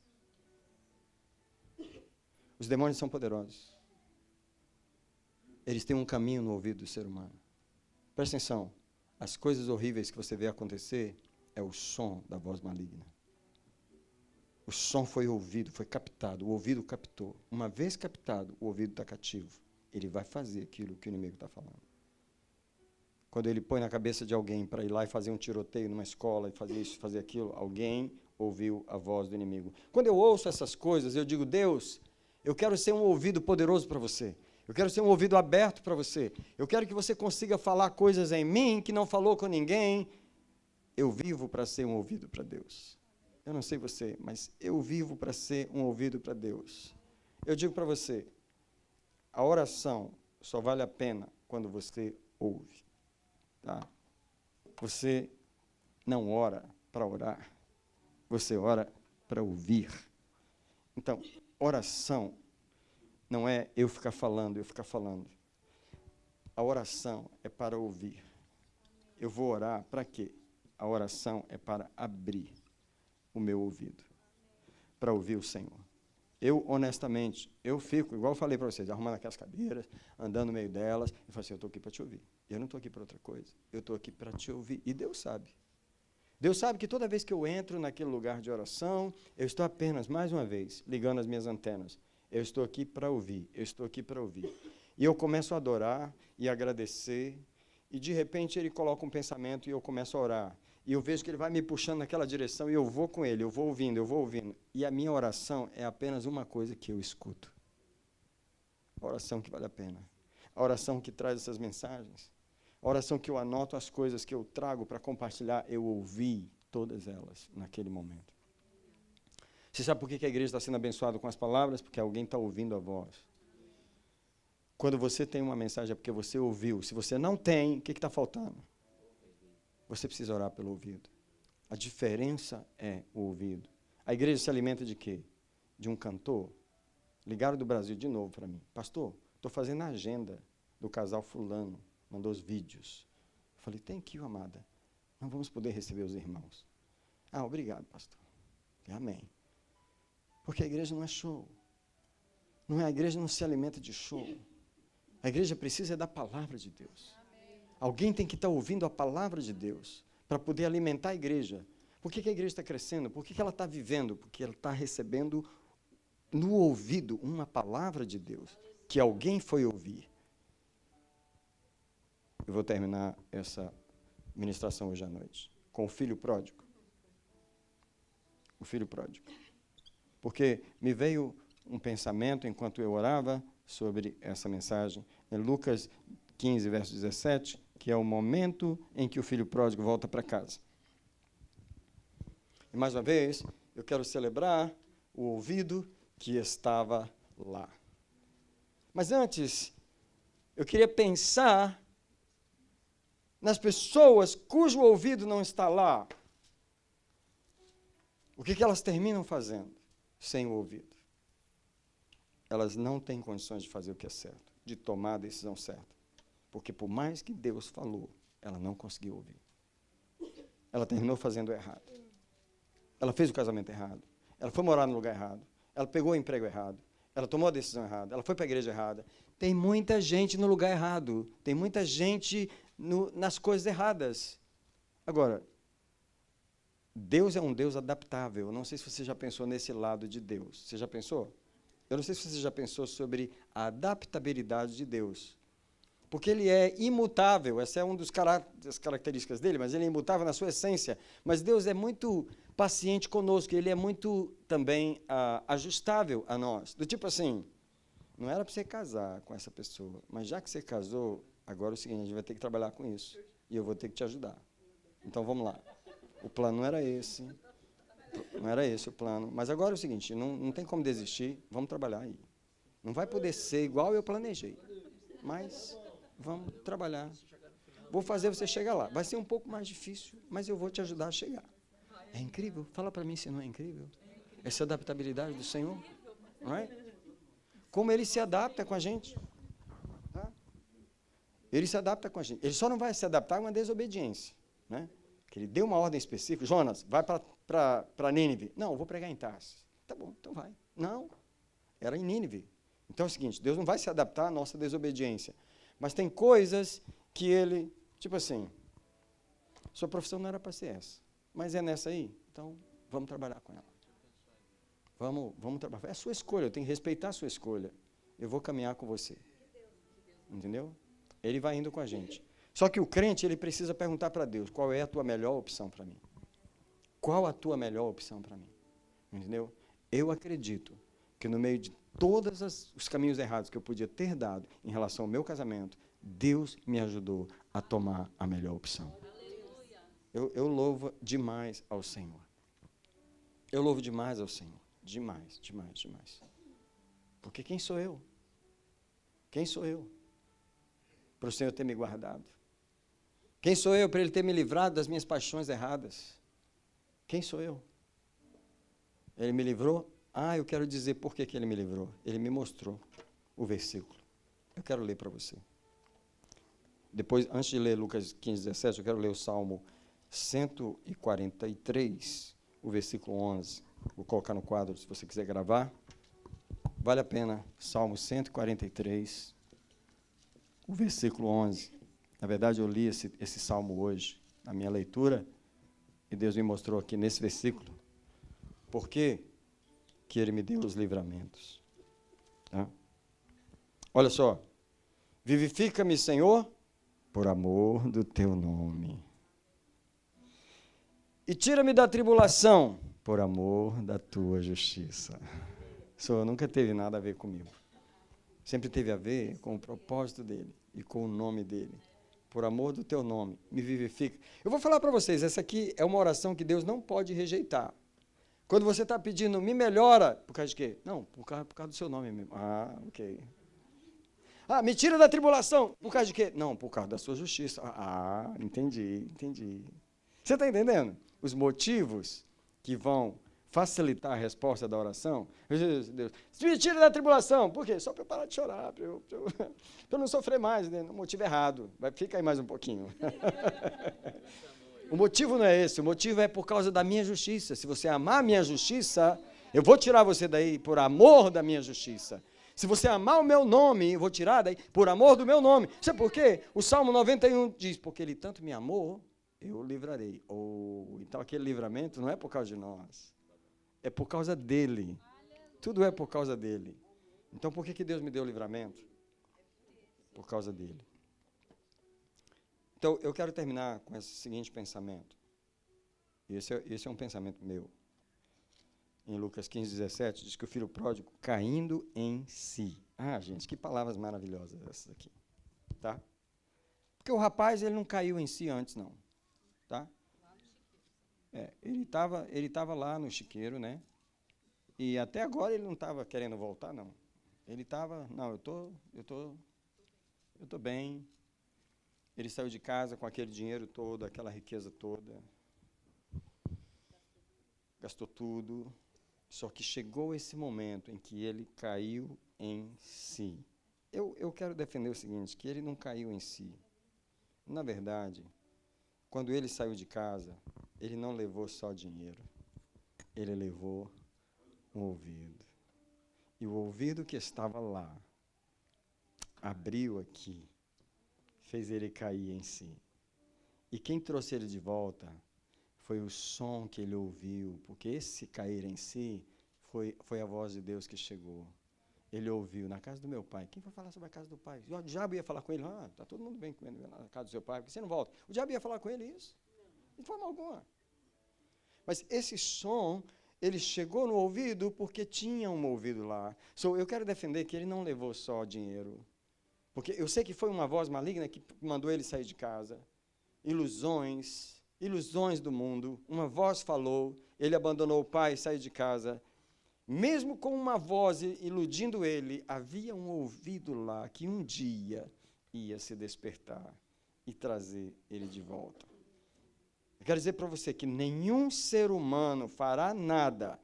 Speaker 1: Os demônios são poderosos. Eles têm um caminho no ouvido do ser humano. Presta atenção, as coisas horríveis que você vê acontecer é o som da voz maligna. O som foi ouvido, foi captado, o ouvido captou. Uma vez captado, o ouvido está cativo. Ele vai fazer aquilo que o inimigo está falando. Quando ele põe na cabeça de alguém para ir lá e fazer um tiroteio numa escola, e fazer isso, fazer aquilo, alguém ouviu a voz do inimigo. Quando eu ouço essas coisas, eu digo, Deus, eu quero ser um ouvido poderoso para você. Eu quero ser um ouvido aberto para você. Eu quero que você consiga falar coisas em mim que não falou com ninguém. Eu vivo para ser um ouvido para Deus. Eu não sei você, mas eu vivo para ser um ouvido para Deus. Eu digo para você, a oração só vale a pena quando você ouve. Tá? Você não ora para orar, você ora para ouvir. Então, oração não é eu ficar falando. A oração é para ouvir. Eu vou orar para quê? A oração é para abrir o meu ouvido, para ouvir o Senhor. Eu, honestamente, eu fico, igual eu falei para vocês, arrumando aquelas cadeiras, andando no meio delas, e falo assim, eu estou aqui para te ouvir. Eu não estou aqui para outra coisa. Eu estou aqui para te ouvir. E Deus sabe. Deus sabe que toda vez que eu entro naquele lugar de oração, eu estou apenas, mais uma vez, ligando as minhas antenas. Eu estou aqui para ouvir. Eu estou aqui para ouvir. E eu começo a adorar e agradecer, e de repente ele coloca um pensamento e eu começo a orar. E eu vejo que ele vai me puxando naquela direção e eu vou com ele, eu vou ouvindo. E a minha oração é apenas uma coisa que eu escuto. A oração que vale a pena. A oração que traz essas mensagens. A oração que eu anoto as coisas que eu trago para compartilhar, eu ouvi todas elas naquele momento. Você sabe por que a igreja está sendo abençoada com as palavras? Porque alguém está ouvindo a voz. Quando você tem uma mensagem é porque você ouviu. Se você não tem, o que está faltando? Você precisa orar pelo ouvido. A diferença é o ouvido. A igreja se alimenta de quê? De um cantor. Ligaram do Brasil de novo para mim. Pastor, estou fazendo a agenda do casal fulano. Mandou os vídeos. Eu falei, thank you, amada. Não vamos poder receber os irmãos. Ah, obrigado, pastor. E amém. Porque a igreja não é show. A igreja não se alimenta de show. A igreja precisa da palavra de Deus. Alguém tem que estar ouvindo a palavra de Deus para poder alimentar a igreja. Por que a igreja está crescendo? Por que ela está vivendo? Porque ela está recebendo no ouvido uma palavra de Deus que alguém foi ouvir. Eu vou terminar essa ministração hoje à noite com o filho pródigo. O filho pródigo. Porque me veio um pensamento enquanto eu orava sobre essa mensagem. Em Lucas 15, verso 17, que é o momento em que o filho pródigo volta para casa. E mais uma vez, eu quero celebrar o ouvido que estava lá. Mas antes, eu queria pensar nas pessoas cujo ouvido não está lá. O que elas terminam fazendo sem o ouvido? Elas não têm condições de fazer o que é certo, de tomar a decisão certa. Porque por mais que Deus falou, ela não conseguiu ouvir. Ela terminou fazendo errado. Ela fez o casamento errado. Ela foi morar no lugar errado. Ela pegou o emprego errado. Ela tomou a decisão errada. Ela foi para a igreja errada. Tem muita gente no lugar errado. Tem muita gente nas coisas erradas. Agora, Deus é um Deus adaptável. Eu não sei se você já pensou nesse lado de Deus. Você já pensou? Eu não sei se você já pensou sobre a adaptabilidade de Deus. Porque ele é imutável, essa é uma das características dele, mas ele é imutável na sua essência. Mas Deus é muito paciente conosco, ele é muito também ajustável a nós. Do tipo assim, não era para você casar com essa pessoa, mas já que você casou, agora é o seguinte, a gente vai ter que trabalhar com isso. E eu vou ter que te ajudar. Então vamos lá. O plano não era esse. Não era esse o plano. Mas agora é o seguinte, não tem como desistir, vamos trabalhar aí. Não vai poder ser igual eu planejei, mas vamos trabalhar. Vou fazer você chegar lá. Vai ser um pouco mais difícil, mas eu vou te ajudar a chegar. É incrível? Fala para mim se não é incrível. Essa adaptabilidade do Senhor. Não é? Como Ele se adapta com a gente. Tá? Ele se adapta com a gente. Ele só não vai se adaptar com uma desobediência. Né? Que Ele deu uma ordem específica. Jonas, vai para Nínive. Não, eu vou pregar em Tarsis. Tá bom, então vai. Não, era em Nínive. Então é o seguinte, Deus não vai se adaptar à nossa desobediência. Mas tem coisas que Ele, tipo assim, sua profissão não era para ser essa, mas é nessa aí, então vamos trabalhar com ela. Vamos trabalhar. É a sua escolha, eu tenho que respeitar a sua escolha. Eu vou caminhar com você. Entendeu? Ele vai indo com a gente. Só que o crente, ele precisa perguntar para Deus, qual é a tua melhor opção para mim? Qual a tua melhor opção para mim? Entendeu? Eu acredito que no meio de todos os caminhos errados que eu podia ter dado em relação ao meu casamento, Deus me ajudou a tomar a melhor opção. Eu louvo demais ao Senhor. Eu louvo demais ao Senhor. Demais, demais, demais. Porque quem sou eu? Quem sou eu? Para o Senhor ter me guardado. Quem sou eu para Ele ter me livrado das minhas paixões erradas? Quem sou eu? Ele me livrou? Eu quero dizer por que Ele me livrou. Ele me mostrou o versículo. Eu quero ler para você. Depois, antes de ler Lucas 15, 17, eu quero ler o Salmo 143, o versículo 11. Vou colocar no quadro, se você quiser gravar. Vale a pena. Salmo 143, o versículo 11. Na verdade, eu li esse salmo hoje, na minha leitura, e Deus me mostrou aqui nesse versículo. Por quê? Que Ele me deu os livramentos. Tá? Olha só. Vivifica-me, Senhor, por amor do Teu nome. E tira-me da tribulação, por amor da Tua justiça. Senhor, nunca teve nada a ver comigo. Sempre teve a ver com o propósito dEle e com o nome dEle. Por amor do Teu nome, me vivifica. Eu vou falar para vocês, essa aqui é uma oração que Deus não pode rejeitar. Quando você está pedindo, me melhora, por causa de quê? Não, por causa do seu nome mesmo. Ok. Me tira da tribulação, por causa de quê? Não, por causa da sua justiça. Entendi. Você está entendendo? Os motivos que vão facilitar a resposta da oração. Deus, me tira da tribulação, por quê? Só para eu parar de chorar, para eu não sofrer mais, né? No motivo errado. Fica aí mais um pouquinho. O motivo não é esse, o motivo é por causa da minha justiça. Se você amar a minha justiça, eu vou tirar você daí por amor da minha justiça. Se você amar o meu nome, eu vou tirar daí por amor do meu nome. Sabe por quê? O Salmo 91 diz, porque Ele tanto me amou, eu o livrarei. Então aquele livramento não é por causa de nós, é por causa dEle. Tudo é por causa dEle. Então por que Deus me deu o livramento? Por causa dEle. Então, eu quero terminar com esse seguinte pensamento. Esse é um pensamento meu. Em Lucas 15, 17, diz que o filho pródigo caindo em si. Gente, que palavras maravilhosas essas aqui. Tá? Porque o rapaz, ele não caiu em si antes, não. Tá? Ele estava lá no chiqueiro, né? E até agora ele não estava querendo voltar, não. Ele estava, não, eu tô bem. Ele saiu de casa com aquele dinheiro todo, aquela riqueza toda. Gastou tudo. Só que chegou esse momento em que ele caiu em si. Eu quero defender o seguinte, que ele não caiu em si. Na verdade, quando ele saiu de casa, ele não levou só dinheiro. Ele levou um ouvido. E o ouvido que estava lá, abriu aqui, fez ele cair em si. E quem trouxe ele de volta foi o som que ele ouviu, porque esse cair em si foi a voz de Deus que chegou. ele ouviu, na casa do meu pai. Quem vai falar sobre a casa do pai? O diabo ia falar com ele, está todo mundo bem comendo na casa do seu pai, porque você não volta. O diabo ia falar com ele isso? De forma alguma. Mas esse som, ele chegou no ouvido porque tinha um ouvido lá. Eu quero defender que ele não levou só dinheiro. Porque eu sei que foi uma voz maligna que mandou ele sair de casa. Ilusões do mundo. Uma voz falou, ele abandonou o pai e saiu de casa. Mesmo com uma voz iludindo ele, havia um ouvido lá que um dia ia se despertar e trazer ele de volta. Eu quero dizer para você que nenhum ser humano fará nada.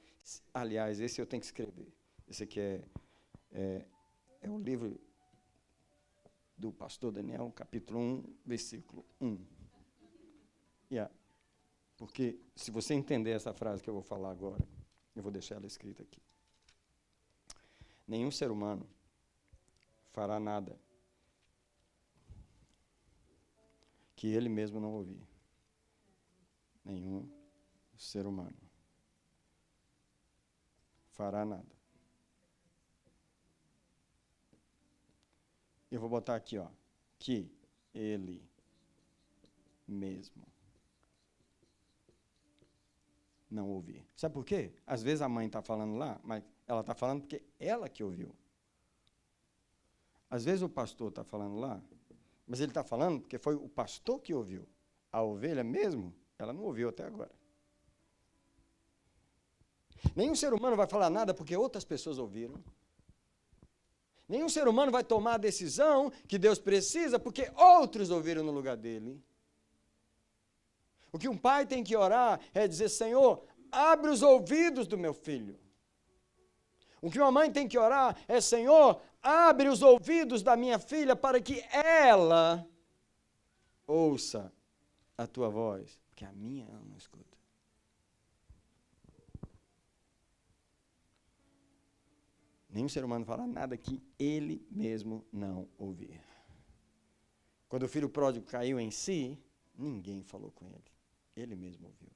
Speaker 1: Aliás, esse eu tenho que escrever. Esse aqui é um livro do pastor Daniel, capítulo 1, versículo 1. Porque se você entender essa frase que eu vou falar agora, eu vou deixar ela escrita aqui. Nenhum ser humano fará nada que ele mesmo não ouvir. Nenhum ser humano fará nada. Eu vou botar aqui, que ele mesmo não ouvir. Sabe por quê? Às vezes a mãe está falando lá, mas ela está falando porque ela que ouviu. Às vezes o pastor está falando lá, mas ele está falando porque foi o pastor que ouviu. A ovelha mesmo, ela não ouviu até agora. Nenhum ser humano vai falar nada porque outras pessoas ouviram. Nenhum ser humano vai tomar a decisão que Deus precisa porque outros ouviram no lugar dele. O que um pai tem que orar é dizer, Senhor, abre os ouvidos do meu filho. O que uma mãe tem que orar é, Senhor, abre os ouvidos da minha filha para que ela ouça a tua voz, porque a minha ela não escuta. Nenhum ser humano fala nada que ele mesmo não ouvir. Quando o filho pródigo caiu em si, ninguém falou com ele. Ele mesmo ouviu.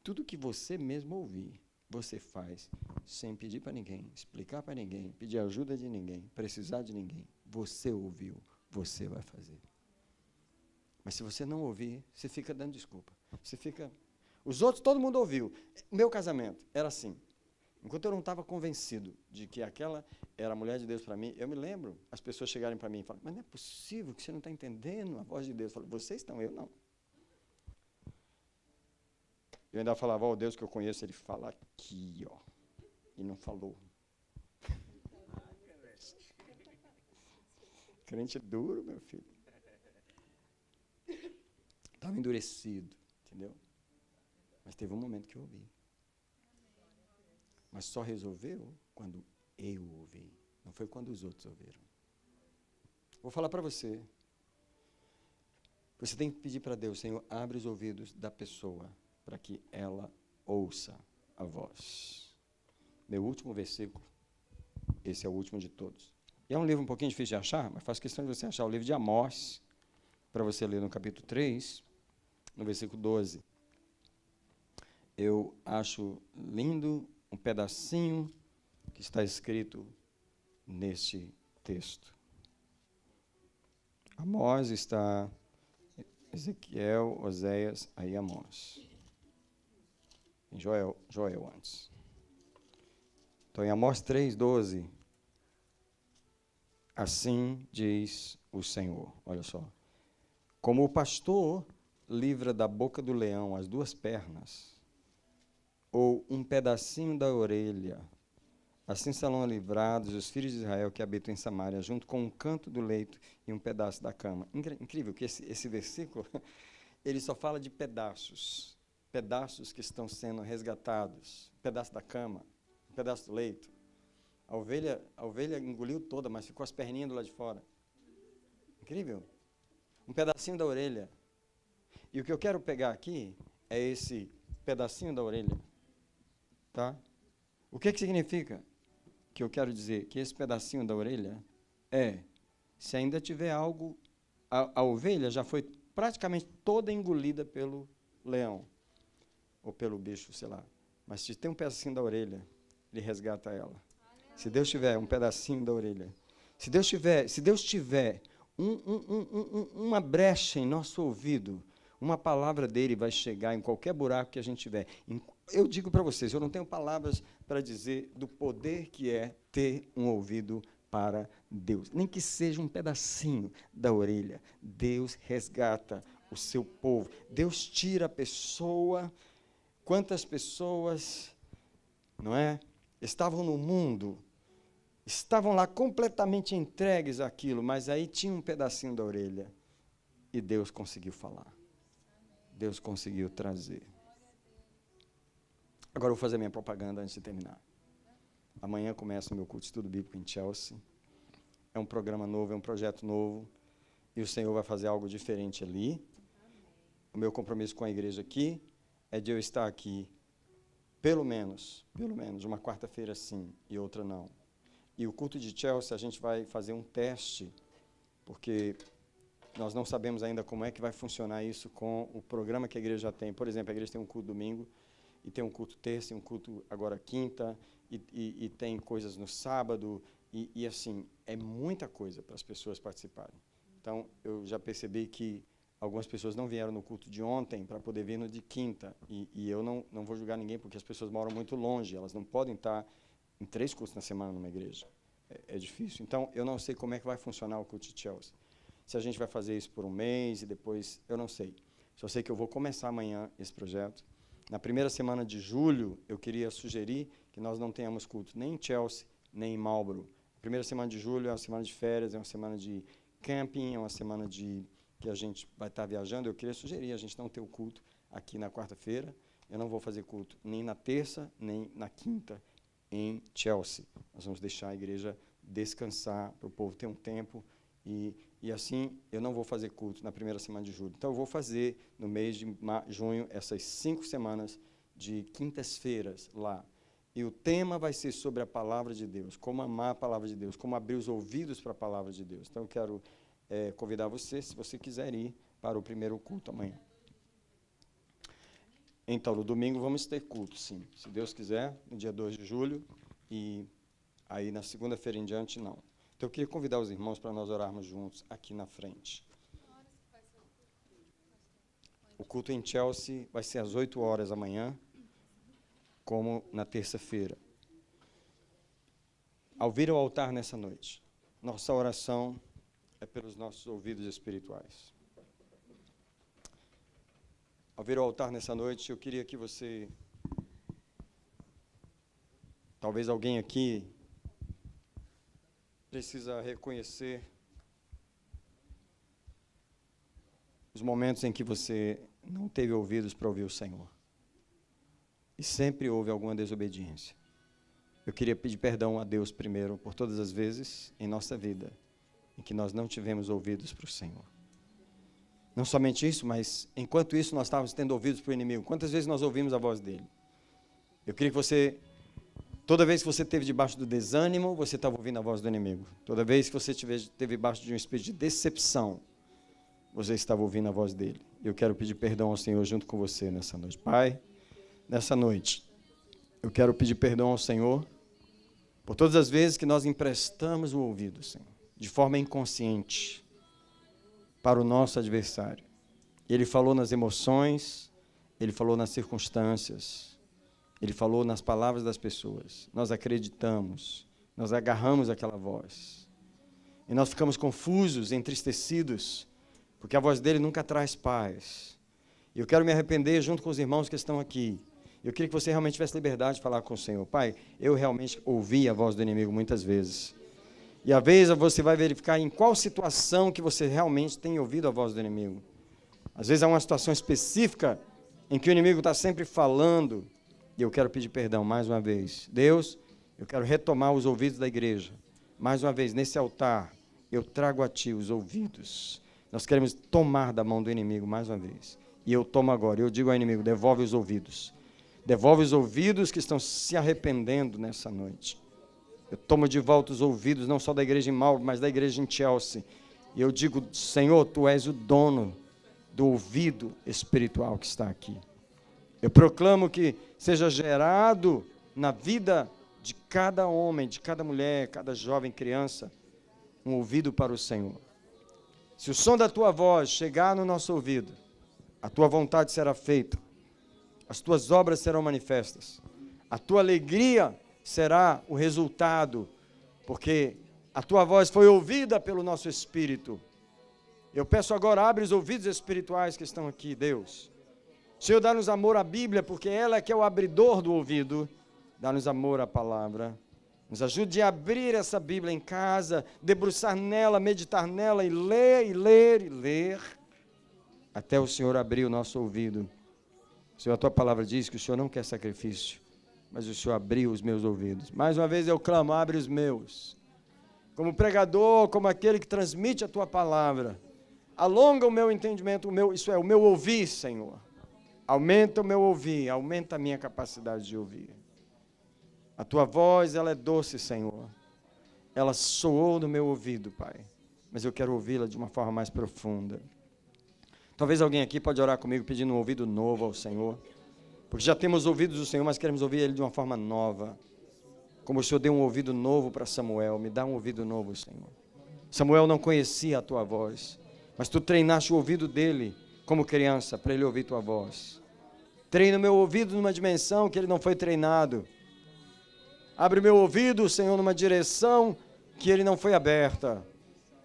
Speaker 1: Tudo que você mesmo ouvir, você faz sem pedir para ninguém, explicar para ninguém, pedir ajuda de ninguém, precisar de ninguém. Você ouviu, você vai fazer. Mas se você não ouvir, você fica dando desculpa. Você fica... Os outros, todo mundo ouviu. Meu casamento era assim. Enquanto eu não estava convencido de que aquela era a mulher de Deus para mim, eu me lembro, as pessoas chegarem para mim e falarem, mas não é possível que você não está entendendo a voz de Deus. Eu falo, vocês estão, eu não. Eu ainda falava, o Deus que eu conheço, ele fala aqui, e não falou. Crente duro, meu filho. Estava endurecido, entendeu? Mas teve um momento que eu ouvi. Mas só resolveu quando eu ouvi. Não foi quando os outros ouviram. Vou falar para você. Você tem que pedir para Deus, Senhor, abre os ouvidos da pessoa para que ela ouça a voz. Meu último versículo, esse é o último de todos. E é um livro um pouquinho difícil de achar, mas faço questão de você achar o livro de Amós, para você ler no capítulo 3, no versículo 12. Eu acho lindo um pedacinho que está escrito neste texto. Amós está Ezequiel, Oséias, aí Amós. Em Joel antes. Então, em Amós 3:12, assim diz o Senhor. Olha só. Como o pastor livra da boca do leão as duas pernas, ou um pedacinho da orelha, assim serão livrados os filhos de Israel que habitam em Samaria, junto com um canto do leito e um pedaço da cama. Incrível que esse versículo, ele só fala de pedaços que estão sendo resgatados, um pedaço da cama, um pedaço do leito. A ovelha engoliu toda, mas ficou as perninhas do lado de fora. Incrível. Um pedacinho da orelha. E o que eu quero pegar aqui é esse pedacinho da orelha. Tá? O que significa? Que eu quero dizer que esse pedacinho da orelha se ainda tiver algo, a ovelha já foi praticamente toda engolida pelo leão, ou pelo bicho, sei lá. Mas se tem um pedacinho da orelha, ele resgata ela. Se Deus tiver um pedacinho da orelha, se Deus tiver uma brecha em nosso ouvido, uma palavra dele vai chegar em qualquer buraco que a gente tiver. Eu digo para vocês, eu não tenho palavras para dizer do poder que é ter um ouvido para Deus. Nem que seja um pedacinho da orelha. Deus resgata o seu povo. Deus tira a pessoa. Quantas pessoas, não é, estavam no mundo, estavam lá completamente entregues àquilo, mas aí tinha um pedacinho da orelha e Deus conseguiu falar. Deus conseguiu trazer. Agora eu vou fazer minha propaganda antes de terminar. Amanhã começa o meu culto de estudo bíblico em Chelsea. É um programa novo, é um projeto novo, e o Senhor vai fazer algo diferente ali. O meu compromisso com a igreja aqui é de eu estar aqui pelo menos uma quarta-feira sim e outra não. E o culto de Chelsea a gente vai fazer um teste, porque nós não sabemos ainda como é que vai funcionar isso com o programa que a igreja já tem. Por exemplo, a igreja tem um culto domingo, e tem um culto terça, e um culto agora quinta, e tem coisas no sábado, e assim, é muita coisa para as pessoas participarem. Então, eu já percebi que algumas pessoas não vieram no culto de ontem para poder vir no de quinta, e eu não vou julgar ninguém, porque as pessoas moram muito longe, elas não podem estar em 3 cultos na semana numa igreja. É difícil. Então, eu não sei como é que vai funcionar o culto de Chelsea. Se a gente vai fazer isso por um mês e depois, eu não sei. Só sei que eu vou começar amanhã esse projeto. Na primeira semana de julho, eu queria sugerir que nós não tenhamos culto nem em Chelsea, nem em Marlborough. A primeira semana de julho é uma semana de férias, é uma semana de camping, é uma semana que a gente vai estar viajando. Eu queria sugerir a gente não ter o culto aqui na quarta-feira. Eu não vou fazer culto nem na terça, nem na quinta em Chelsea. Nós vamos deixar a igreja descansar, para o povo ter um tempo, e assim eu não vou fazer culto na primeira semana de julho. Então eu vou fazer no mês de junho essas 5 semanas de quintas-feiras lá. E o tema vai ser sobre a palavra de Deus, como amar a palavra de Deus, como abrir os ouvidos para a palavra de Deus. Então eu quero convidar você, se você quiser ir para o primeiro culto amanhã. Então, no domingo vamos ter culto, sim, se Deus quiser, no dia 2 de julho, e aí na segunda-feira em diante, não. Então, eu queria convidar os irmãos para nós orarmos juntos aqui na frente. O culto em Chelsea vai ser às 8 horas da manhã, como na terça-feira. Ao vir ao altar nessa noite, nossa oração é pelos nossos ouvidos espirituais. Ao vir ao altar nessa noite, eu queria que você, talvez alguém aqui, precisa reconhecer os momentos em que você não teve ouvidos para ouvir o Senhor. E sempre houve alguma desobediência. Eu queria pedir perdão a Deus primeiro por todas as vezes em nossa vida em que nós não tivemos ouvidos para o Senhor. Não somente isso, mas enquanto isso nós estávamos tendo ouvidos para o inimigo. Quantas vezes nós ouvimos a voz dele? Eu queria que você, toda vez que você esteve debaixo do desânimo, você estava ouvindo a voz do inimigo. Toda vez que você esteve debaixo de um espírito de decepção, você estava ouvindo a voz dele. Eu quero pedir perdão ao Senhor junto com você nessa noite. Pai, nessa noite, eu quero pedir perdão ao Senhor por todas as vezes que nós emprestamos o ouvido, Senhor, de forma inconsciente, para o nosso adversário. Ele falou nas emoções, ele falou nas circunstâncias, ele falou nas palavras das pessoas. Nós acreditamos, nós agarramos aquela voz. E nós ficamos confusos, entristecidos, porque a voz dele nunca traz paz. E eu quero me arrepender junto com os irmãos que estão aqui. Eu queria que você realmente tivesse liberdade de falar com o Senhor. Pai, eu realmente ouvi a voz do inimigo muitas vezes. E às vezes você vai verificar em qual situação que você realmente tem ouvido a voz do inimigo. Às vezes é uma situação específica em que o inimigo está sempre falando. E eu quero pedir perdão mais uma vez. Deus, eu quero retomar os ouvidos da igreja. Mais uma vez, nesse altar, eu trago a Ti os ouvidos. Nós queremos tomar da mão do inimigo mais uma vez. E eu tomo agora. Eu digo ao inimigo, devolve os ouvidos. Devolve os ouvidos que estão se arrependendo nessa noite. Eu tomo de volta os ouvidos, não só da igreja em Marlborough, mas da igreja em Chelsea. E eu digo, Senhor, Tu és o dono do ouvido espiritual que está aqui. Eu proclamo que seja gerado na vida de cada homem, de cada mulher, cada jovem, criança, um ouvido para o Senhor. Se o som da tua voz chegar no nosso ouvido, a tua vontade será feita, as tuas obras serão manifestas, a tua alegria será o resultado, porque a tua voz foi ouvida pelo nosso espírito. Eu peço agora, abre os ouvidos espirituais que estão aqui, Deus. Senhor, dá-nos amor à Bíblia, porque ela é que é o abridor do ouvido. Dá-nos amor à palavra. Nos ajude a abrir essa Bíblia em casa, debruçar nela, meditar nela e ler, e ler, e ler, até o Senhor abrir o nosso ouvido. Senhor, a tua palavra diz que o Senhor não quer sacrifício, mas o Senhor abriu os meus ouvidos. Mais uma vez eu clamo, abre os meus. Como pregador, como aquele que transmite a tua palavra, alonga o meu entendimento, o meu ouvir, Senhor. Aumenta o meu ouvir, aumenta a minha capacidade de ouvir. A tua voz, ela é doce, Senhor. Ela soou no meu ouvido, Pai. Mas eu quero ouvi-la de uma forma mais profunda. Talvez alguém aqui pode orar comigo pedindo um ouvido novo ao Senhor. Porque já temos ouvidos do Senhor, mas queremos ouvir Ele de uma forma nova. Como o Senhor deu um ouvido novo para Samuel, me dá um ouvido novo, Senhor. Samuel não conhecia a tua voz, mas tu treinaste o ouvido dele como criança, para ele ouvir tua voz. Treina o meu ouvido numa dimensão que ele não foi treinado. Abre o meu ouvido, Senhor, numa direção que ele não foi aberta.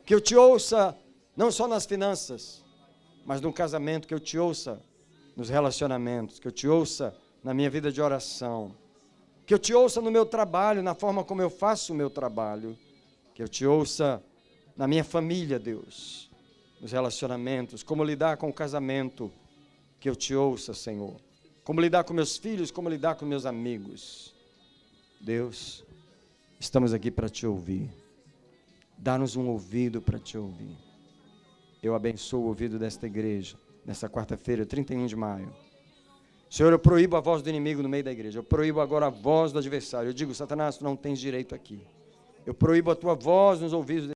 Speaker 1: Que eu te ouça, não só nas finanças, mas no casamento, que eu te ouça nos relacionamentos, que eu te ouça na minha vida de oração, que eu te ouça no meu trabalho, na forma como eu faço o meu trabalho, que eu te ouça na minha família, Deus, nos relacionamentos, como lidar com o casamento, que eu te ouça, Senhor, como lidar com meus filhos, como lidar com meus amigos. Deus, estamos aqui para te ouvir. Dá-nos um ouvido para te ouvir. Eu abençoo o ouvido desta igreja, nessa quarta-feira, 31 de maio. Senhor, eu proíbo a voz do inimigo no meio da igreja. Eu proíbo agora a voz do adversário. Eu digo, Satanás, tu não tens direito aqui. Eu proíbo a tua voz nos ouvidos